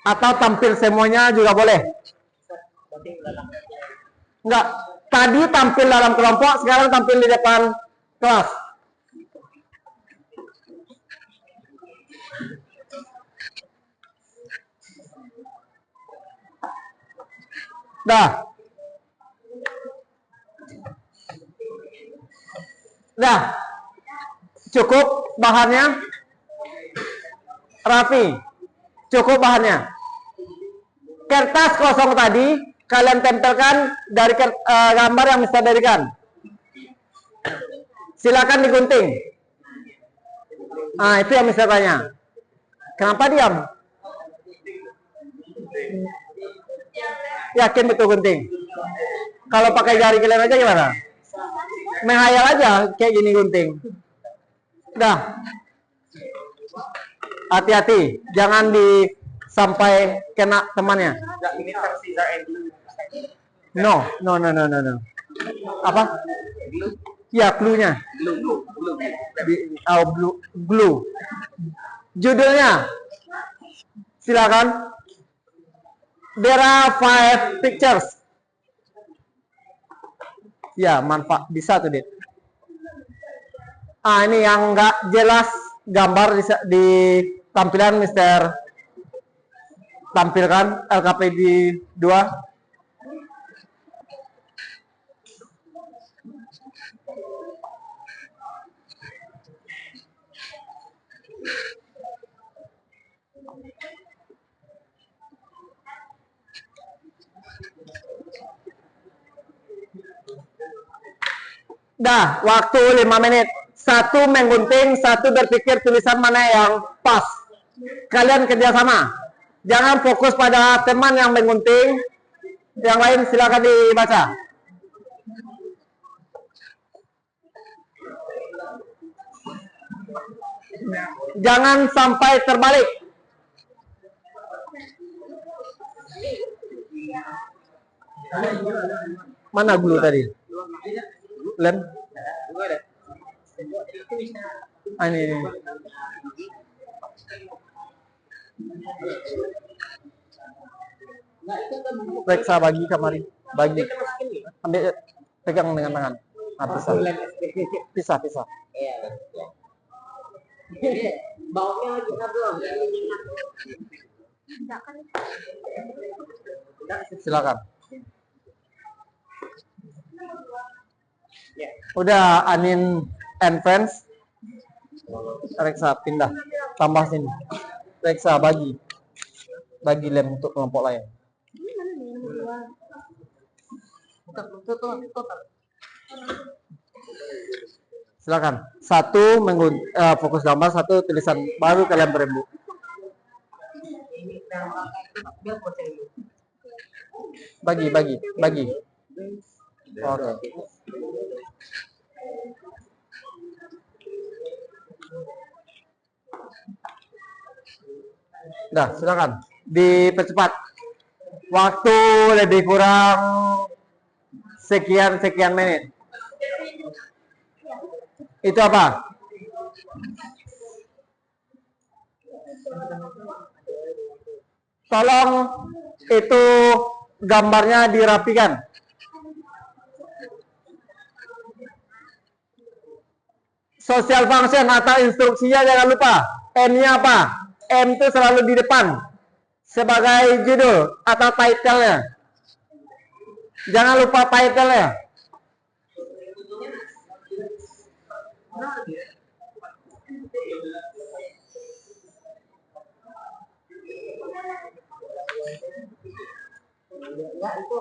atau tampil semuanya juga boleh. Enggak. Tadi tampil dalam kelompok, sekarang tampil di depan kelas. Dah. Dah. Cukup bahannya? Rafi. Cukup bahannya. Kertas kosong tadi kalian tempelkan dari gambar yang bisa berikan. Silakan digunting. Ah, itu yang bisa tanya. Kenapa diam? Yakin betul gunting? Kalau pakai jari kalian aja gimana? Menghayal aja kayak gini gunting. Dah. Hati-hati, jangan sampai kena temannya. No. Apa? Ya, clue-nya. Glue. Judulnya. Silakan. There are 5 pictures. Ya, manfaat bisa tuh, Dit. Ah, ini yang enggak jelas gambar di tampilan Mister tampilkan LKPD 2. Dah, waktu 5 menit. Satu menggunting, satu berpikir tulisan mana yang pas. Kalian kerjasama. Jangan fokus pada teman yang menggunting. Yang lain silakan dibaca. Jangan sampai terbalik. Mana glue tadi? Len? Ah, ini. Reksa bagi kamari. Bagi. Ambil, pegang dengan tangan. Ah, pisah. Pisah. Baunya lagi belum? Silakan. Udah Anin and friends. Reksa pindah, tambah sini. Reksa bagi lem untuk kelompok lain. Silakan. Satu fokus gambar, satu tulisan baru kalian berembuk. Bagi. Oke. Dah, silakan dipercepat. Waktu lebih kurang sekian menit. Itu apa? Tolong itu gambarnya dirapikan. Social function atau instruksinya jangan lupa. M-nya apa? M itu selalu di depan sebagai judul atau title-nya. Jangan lupa title-nya. Enggak itu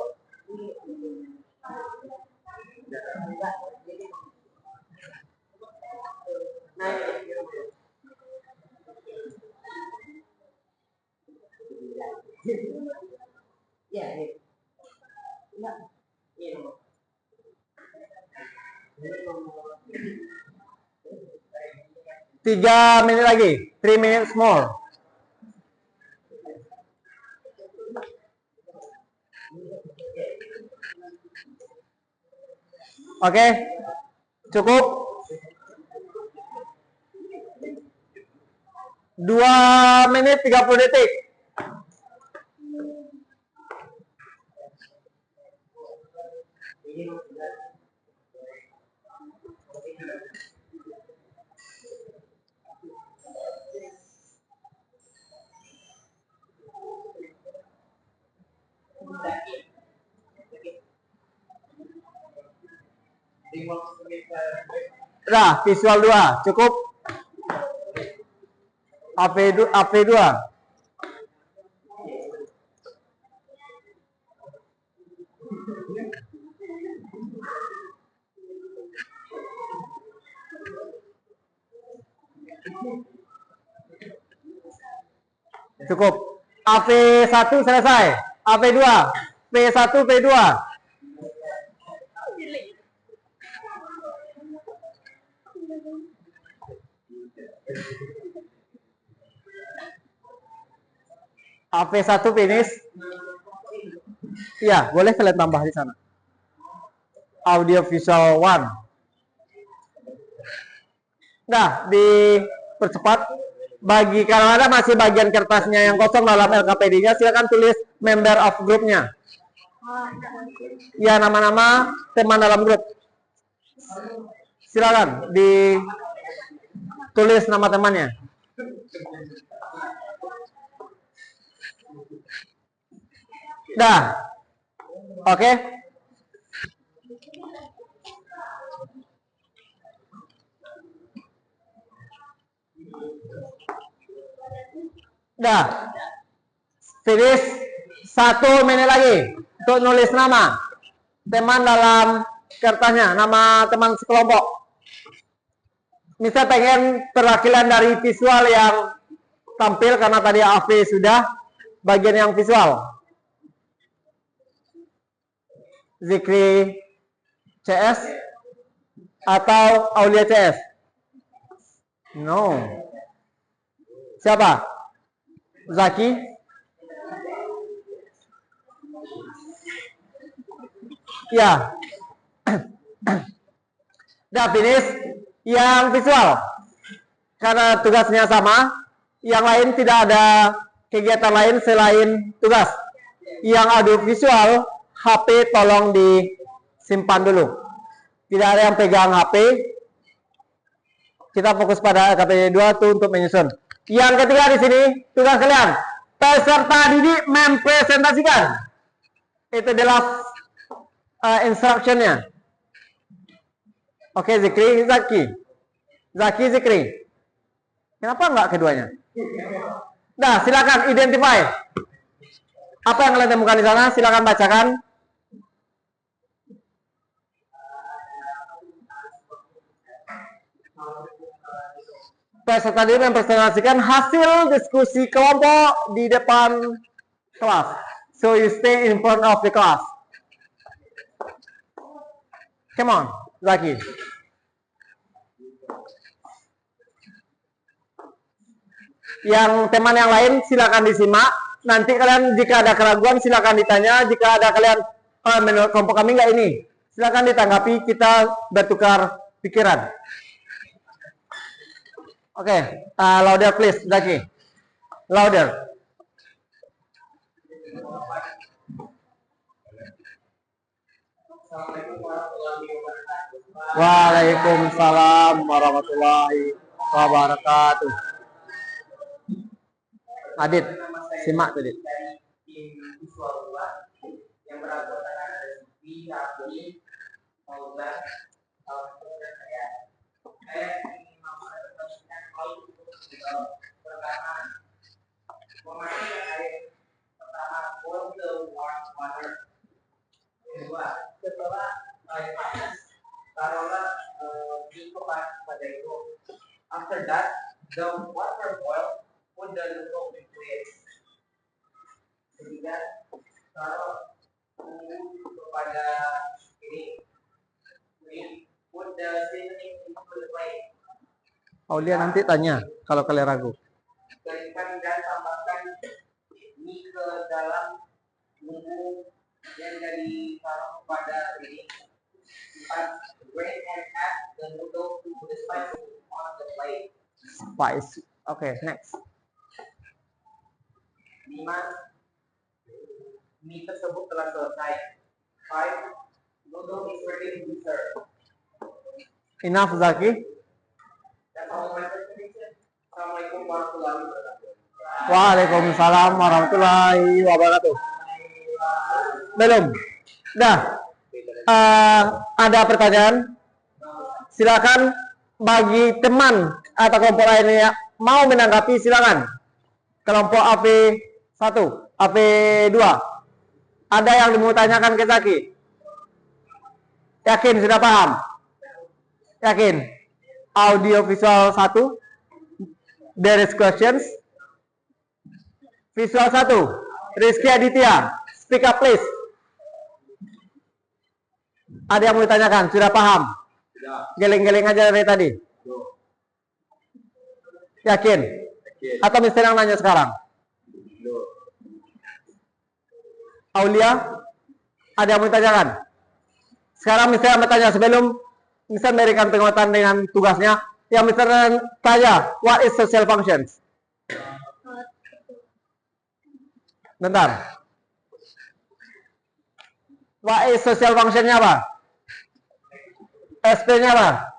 enggak. Nah, ya, ya. Enggak. Iya. 3 menit lagi. 3 minutes more. Oke, cukup. 2 menit 30 detik. Udah, visual 2, cukup. AP2. Cukup. AP1 selesai. AP2. P1, P2. AP1 finish. Iya, boleh kalian tambah di sana. Audio visual 1. Nah, dipercepat. Bagi kalau ada masih bagian kertasnya yang kosong dalam LKPD-nya, silakan tulis member of group-nya. Ya, nama-nama teman dalam grup. Silakan ditulis nama temannya. Dah. Oke. Dah. Finish. 1 menit lagi untuk nulis nama teman dalam kertasnya, nama teman sekelompok. Misal pengen perwakilan dari visual yang tampil karena tadi AV sudah bagian yang visual. Zikri CS atau Aulia CS? No. Siapa? Zaki? Ya. Udah finish. Yang visual. Karena tugasnya sama. Yang lain tidak ada kegiatan lain selain tugas. Yang audio visual, HP tolong disimpan dulu. Tidak ada yang pegang HP. Kita fokus pada KPD 2 tuh untuk menyusun. Yang ketiga di sini, tugas kalian. Peserta didik mempresentasikan. Itu adalah instructionnya. Oke, Zikri, Zikri. Kenapa enggak keduanya? Nah, silakan identify. Apa yang kalian temukan di sana? Silakan bacakan. Peserta didik mempresentasikan hasil diskusi kelompok di depan kelas. So you stay in front of the class. Come on, Zaki. Yang teman yang lain silakan disimak. Nanti kalian jika ada keraguan silakan ditanya. Jika ada kalian menurut kelompok kami nggak ini, silakan ditanggapi. Kita bertukar pikiran. Oke, louder please, Zaki. Louder. Waalaikumsalam warahmatullahi wabarakatuh. Adit, simak tuh, Adit. Yang beranggotakan ada Sufi, Abdi, Fauzan, dan saya. Saya ingin mempresentasikan hal pertama, memastikan air pertama boil the warm water. Kedua, setelah air panas, taruhlah di pada itu. After that, the water boil, put the noodle into it. Ketiga, taruh kepada ini. Put the seasoning into the plate. Aulia nanti tanya kalau kalian ragu. Keringkan dan tambahkan mie ke dalam bumbu yang ditaruh pada ini. 4. Drain and add the noodle to the spices on the plate. Spice. Oke, next. 5. Mie tersebut telah selesai. 5. Noodle is ready to be served. Enough, Zaki. That's all my presentation. Assalamualaikum warahmatullahi wabarakatuh. Waalaikumsalam warahmatullahi wabarakatuh. Belum. Dah. Ada pertanyaan? Silakan bagi teman atau kelompok lainnya mau menanggapi, silakan. Kelompok AP1, AP2. Ada yang mau tanyakan ke Zaki? Yakin sudah paham? Yakin? Audio visual 1. There is questions. Visual 1. Rizky Aditya. Speak up please. Ada yang mau ditanyakan? Sudah paham? Geleng-geleng aja dari tadi. Yakin? Atau Mister yang nanya sekarang? Aulia? Ada yang mau ditanyakan? Sekarang Mister yang bertanya sebelum Mister memberikan penguatan dengan tugasnya. Yang Mister tanya, what is social functions? Bentar. What is social functionnya apa? SP-nya apa?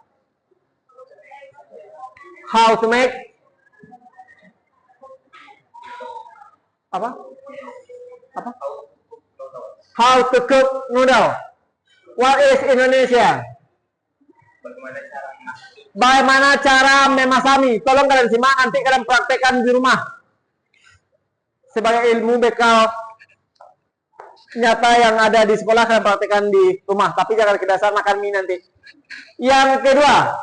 How to make apa? Apa? How to cook noodle. What is Indonesia? Bagaimana cara memasami? Tolong kalian simak, nanti kalian praktekkan di rumah. Sebagai ilmu bekal nyata yang ada di sekolah, kalian praktekkan di rumah. Tapi jangan kedasar makan mie nanti. Yang kedua,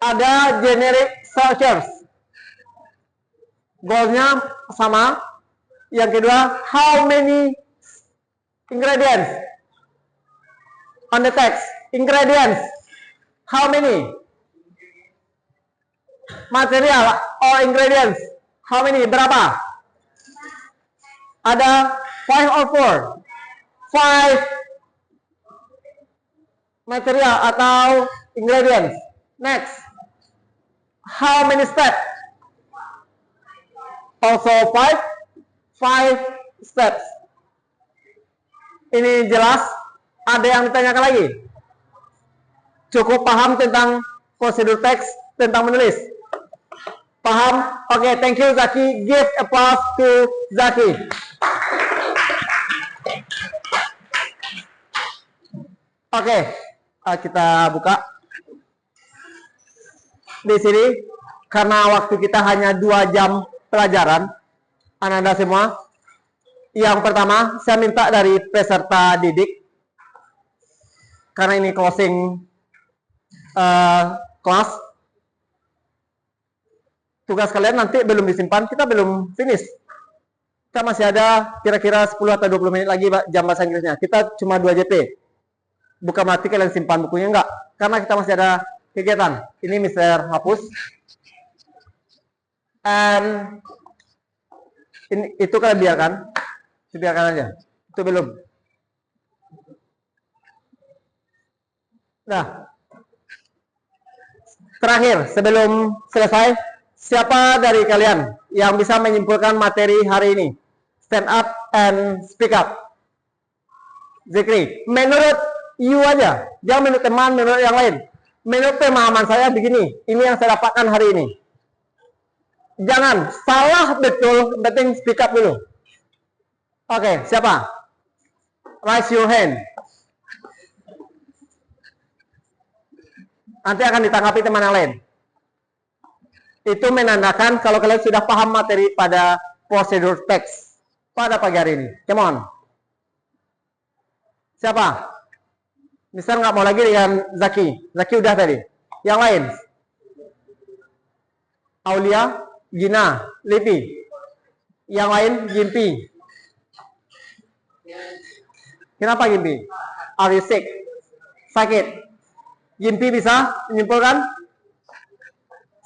ada generic structures. Goalnya sama. Yang kedua, how many ingredients on the text? Ingredients, how many? Material or ingredients, how many? Berapa? Ada 5 or 4? 5 material atau ingredients. Next, how many steps? Also 5 steps. Ini jelas? Ada yang ditanyakan lagi? Cukup paham tentang prosedur teks, tentang menulis? Paham? Oke, thank you Zaki. Give applause to Zaki. Oke, kita buka. Di sini, karena waktu kita hanya 2 jam pelajaran, Anda semua, yang pertama, saya minta dari peserta didik, karena ini closing kelas, tugas kalian nanti belum disimpan, kita belum finish. Kita masih ada kira-kira 10 atau 20 menit lagi jam bahasa Inggrisnya. Kita cuma 2 JP. Bukan berarti kalian simpan bukunya, enggak. Karena kita masih ada kegiatan. Ini Mister hapus. And itu kalian biarkan. Biarkan aja. Itu belum. Nah. Terakhir, sebelum selesai, siapa dari kalian yang bisa menyimpulkan materi hari ini? Stand up and speak up. Zikri, menurut you aja, jangan menurut teman, menurut yang lain. Menurut pemahaman saya begini, ini yang saya dapatkan hari ini. Jangan salah betul, penting speak up dulu. Oke, siapa? Raise your hand. nanti akan ditanggapi teman yang lain. Itu menandakan kalau kalian sudah paham materi pada prosedur teks pada pagi hari ini. Come on. Siapa? Mister nggak mau lagi dengan Zaki. Zaki udah tadi. Yang lain? Aulia, Gina, Lipi. Yang lain, Gimpi. Kenapa Gimpi? Are you sick? Sakit. Gimpi bisa menyimpulkan?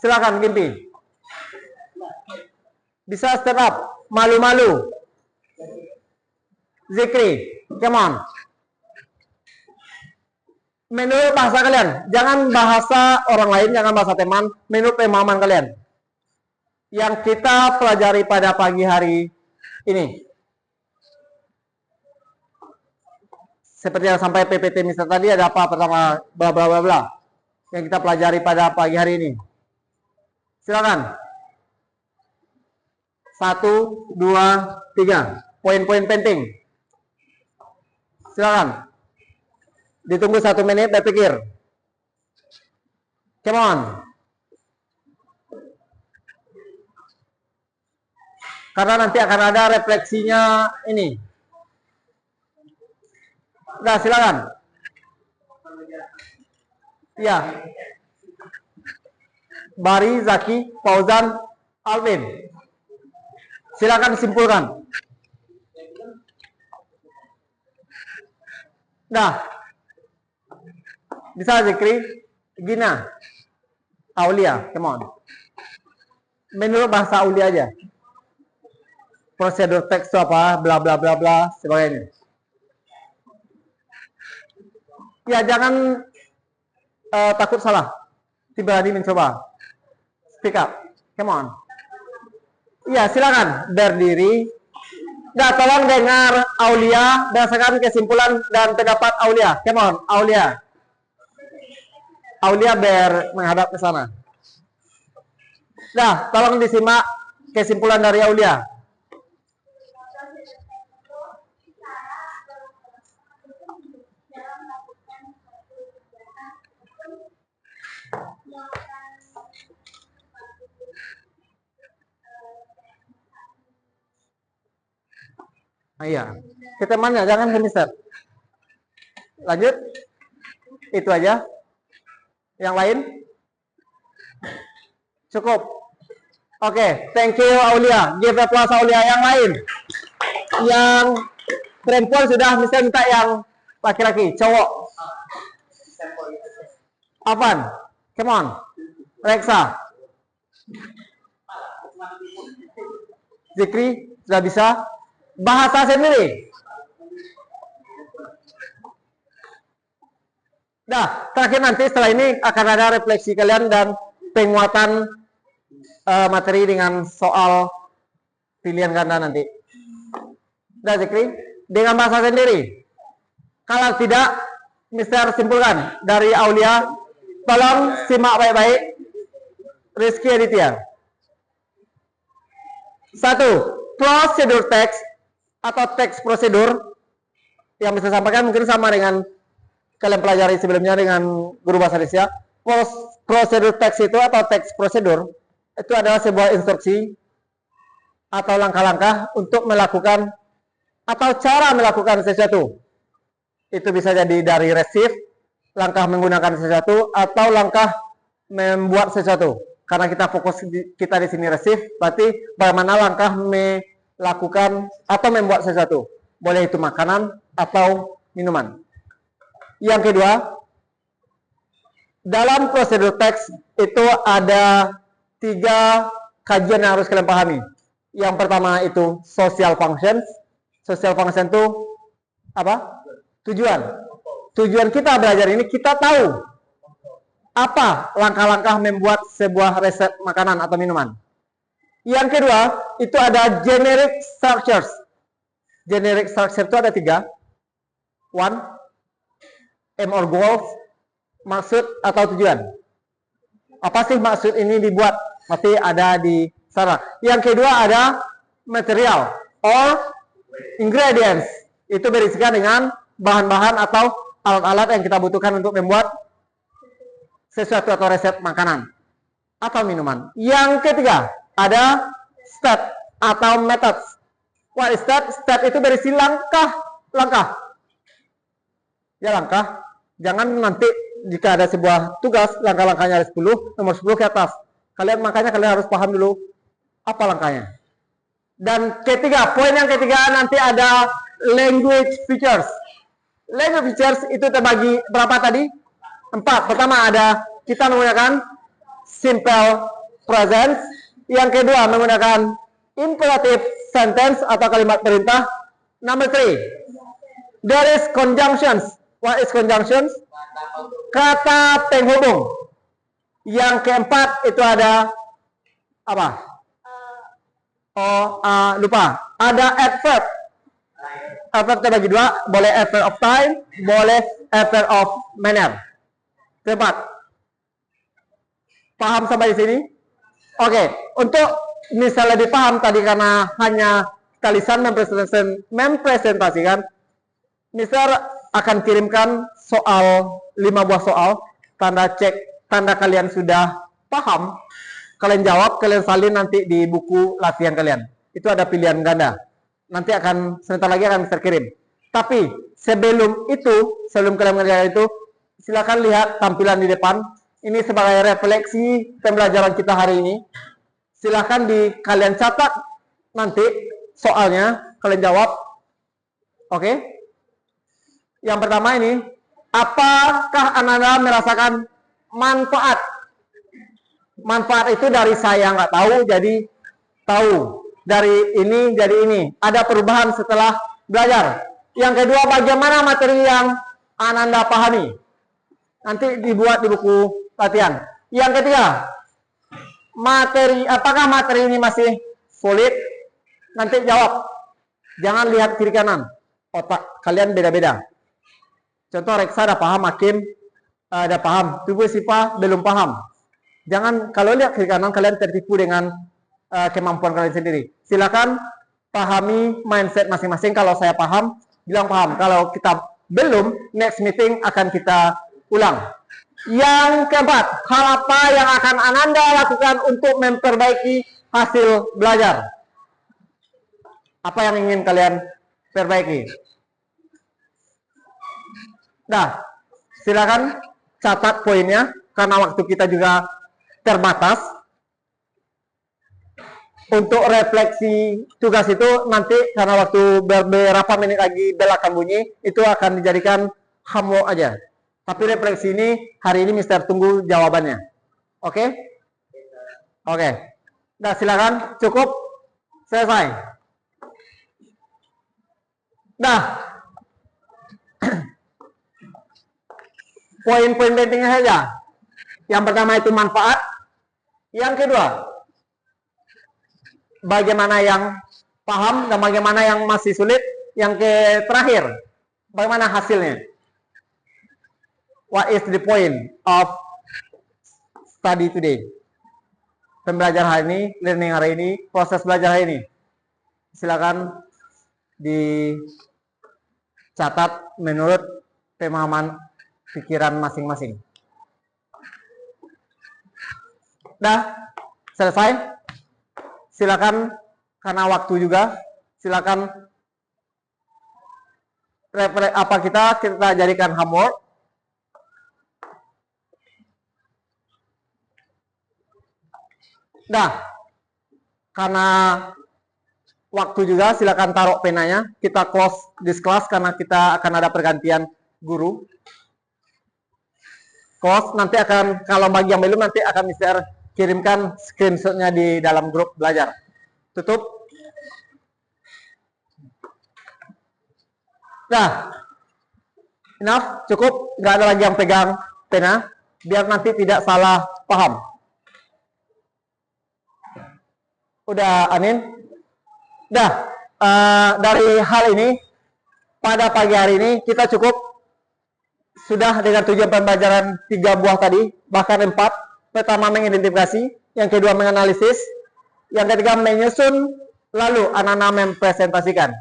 Silakan Gimpi. Bisa step up. Malu-malu. Zikri. Come on. Menurut bahasa kalian, jangan bahasa orang lain, jangan bahasa teman, menurut pemahaman kalian. Yang kita pelajari pada pagi hari ini. Seperti yang sampai PPT misalnya tadi, ada apa pertama, bla bla bla bla. Yang kita pelajari pada pagi hari ini. Silakan. 1, 2, 3. Poin-poin penting. Silakan. Ditunggu 1 menit, berpikir. Come on. Karena nanti akan ada refleksinya ini. Udah, silakan. Ya. Bari, Zaki, Fauzan, Alvin. Silakan simpulkan. Nah. Bisa Zikri, Gina, Aulia, come on. Menurut bahasa Aulia aja. Prosedur teks itu apa, bla bla bla bla, sebagainya. Ya jangan takut salah. Berani mencoba. Speak up, come on. Ya silakan berdiri. Nah, tolong dengar Aulia, berdasarkan kesimpulan dan pendapat Aulia. Come on, Aulia. Aulia menghadap ke sana. Nah, tolong disimak kesimpulan dari Aulia. Iya. Ke temannya, jangan ke mister. Lanjut. Itu aja. Yang lain? Cukup. Oke, thank you Aulia. Give applause Aulia. Yang lain? Yang perempuan sudah bisa minta yang laki-laki, cowok. Avan, come on. Reksa. Zikri, sudah bisa. Bahasa sendiri. Nah, terakhir nanti setelah ini akan ada refleksi kalian dan penguatan materi dengan soal pilihan ganda nanti. Nah, Zikri, dengan bahasa sendiri. Kalau tidak, Mister simpulkan dari Aulia. Tolong simak baik-baik. Rizky Aditya. 1. Prosedur teks atau teks prosedur yang bisa sampaikan mungkin sama dengan kalian pelajari sebelumnya dengan guru bahasa Indonesia. Prosedur teks itu atau teks prosedur itu adalah sebuah instruksi atau langkah-langkah untuk melakukan atau cara melakukan sesuatu. Itu bisa jadi dari receive, langkah menggunakan sesuatu, atau langkah membuat sesuatu. Karena kita fokus kita di sini receive, berarti bagaimana langkah melakukan atau membuat sesuatu. Boleh itu makanan atau minuman. Yang kedua, dalam prosedur teks itu ada 3 kajian yang harus kalian pahami. Yang pertama itu social functions. Social function itu apa? Tujuan. Tujuan kita belajar ini, kita tahu apa langkah-langkah membuat sebuah resep makanan atau minuman. Yang kedua, itu ada generic structures. Generic structure itu ada 3. 1. Aim or goals, maksud atau tujuan. Apa sih maksud ini dibuat? Pasti ada di sana. Yang kedua ada material or ingredients. Itu berisikan dengan bahan-bahan atau alat-alat yang kita butuhkan untuk membuat sesuatu atau resep makanan atau minuman. Yang ketiga, ada step atau method. What is step? Step itu berisi langkah. Ya, langkah. Jangan nanti jika ada sebuah tugas, langkah-langkahnya ada 10, nomor 10 ke atas. Makanya kalian harus paham dulu apa langkahnya. Dan ketiga, poin yang ketiga nanti ada language features. Language features itu terbagi berapa tadi? 4. Pertama ada kita menggunakan simple present. Yang kedua menggunakan imperative sentence atau kalimat perintah. Number 3, there is conjunctions. What is conjunctions? Kata penghubung. Yang keempat itu ada apa? Lupa. Ada adverb. Adverb terbagi 2, boleh adverb of time, boleh adverb of manner. Keempat. Paham sampai di sini? Oke, untuk misalnya dipaham tadi karena hanya Kalisan mempresentasikan, Mister akan kirimkan soal 5 buah soal, tanda kalian sudah paham, kalian jawab, kalian salin nanti di buku latihan kalian. Itu ada pilihan ganda. Nanti sebentar lagi akan Mister kirim. Tapi sebelum kalian mengerjakan itu, silakan lihat tampilan di depan. Ini sebagai refleksi pembelajaran kita hari ini. Silakan kalian catat nanti soalnya, kalian jawab. Oke? Yang pertama ini, apakah Anda merasakan manfaat? Manfaat itu dari saya nggak tahu jadi tahu. Dari ini jadi ini. Ada perubahan setelah belajar. Yang kedua, bagaimana materi yang Anda pahami? Nanti dibuat di buku latihan. Yang ketiga, apakah materi ini masih solid? Nanti jawab. Jangan lihat kiri kanan. Otak kalian beda-beda. Contoh Reksa ada paham, Hakim ada paham, Tubuh Sipa belum paham. Jangan kalau lihat kiri kanan kalian tertipu dengan kemampuan kalian sendiri. Silakan pahami mindset masing-masing. Kalau saya paham, bilang paham. Kalau kita belum, next meeting akan kita ulang. Yang keempat, hal apa yang akan Ananda lakukan untuk memperbaiki hasil belajar? Apa yang ingin kalian perbaiki? Nah, silakan catat poinnya karena waktu kita juga terbatas. Untuk refleksi tugas itu nanti karena waktu beberapa menit lagi bel akan bunyi, itu akan dijadikan homework aja. Tapi refleksi ini hari ini Mister tunggu jawabannya. Oke? Oke. Nah, silakan, cukup, selesai. Nah, poin-poin pentingnya saja. Yang pertama itu manfaat. Yang kedua, bagaimana yang paham dan bagaimana yang masih sulit. Yang terakhir, bagaimana hasilnya. What is the point of study today? Pembelajaran hari ini, learning hari ini, proses belajar hari ini. Silakan dicatat menurut pemahaman pikiran masing-masing. Dah, selesai. Silakan karena waktu juga, silakan kita jadikan homework. Nah, karena waktu juga silakan taruh penanya. Kita close this class karena kita akan ada pergantian guru. Close nanti akan, kalau bagi yang belum nanti akan Mister kirimkan screenshotnya di dalam grup belajar. Tutup. Nah, enough, cukup. Nggak ada lagi yang pegang pena, biar nanti tidak salah paham. Udah, Anin? Dah, dari hal ini, pada pagi hari ini kita cukup sudah dengan tujuan pembelajaran 3 buah tadi, bahkan 4. Pertama mengidentifikasi, yang kedua menganalisis, yang ketiga menyusun, lalu anak-anak mempresentasikan.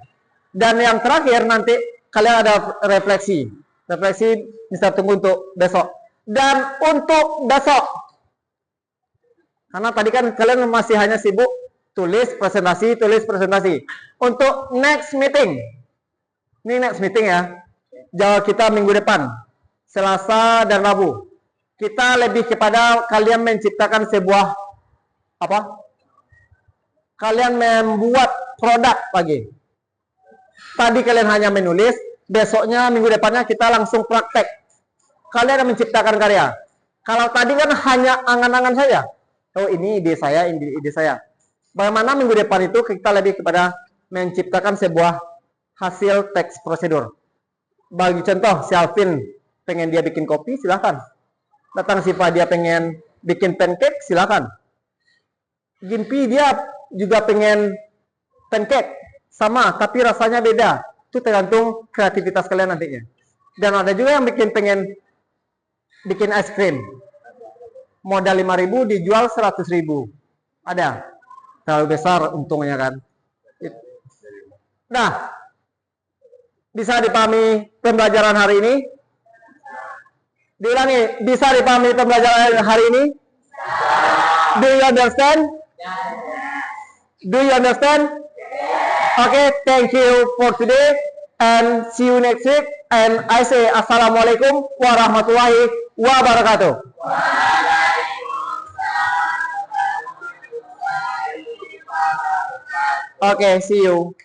Dan yang terakhir nanti kalian ada refleksi. Refleksi bisa tunggu untuk besok. Dan untuk besok, karena tadi kan kalian masih hanya sibuk tulis presentasi. Untuk next meeting, ini next meeting ya, jawab kita minggu depan, Selasa dan Rabu. Kita lebih kepada kalian menciptakan sebuah apa? Kalian membuat produk lagi. Tadi kalian hanya menulis, besoknya minggu depannya kita langsung praktek. Kalian menciptakan karya. Kalau tadi kan hanya angan-angan saja. Oh ini ide saya, ini ide saya. Bagaimana minggu depan itu kita lebih kepada menciptakan sebuah hasil teks prosedur. Bagi contoh, si Alvin pengen dia bikin kopi, silakan. Datang si dia pengen bikin pancake, silakan. Gimpi dia juga pengen pancake, sama, tapi rasanya beda. Itu tergantung kreativitas kalian nantinya. Dan ada juga yang pengen bikin es krim. Modal 5.000 dijual 100.000. Ada. Terlalu besar untungnya kan. Nah, bisa dipahami pembelajaran hari ini? Diulangi, bisa dipahami pembelajaran hari ini? Do you understand? Do you understand? Okay, thank you for today and see you next week. And I say Assalamualaikum warahmatullahi wabarakatuh. Okay, see you.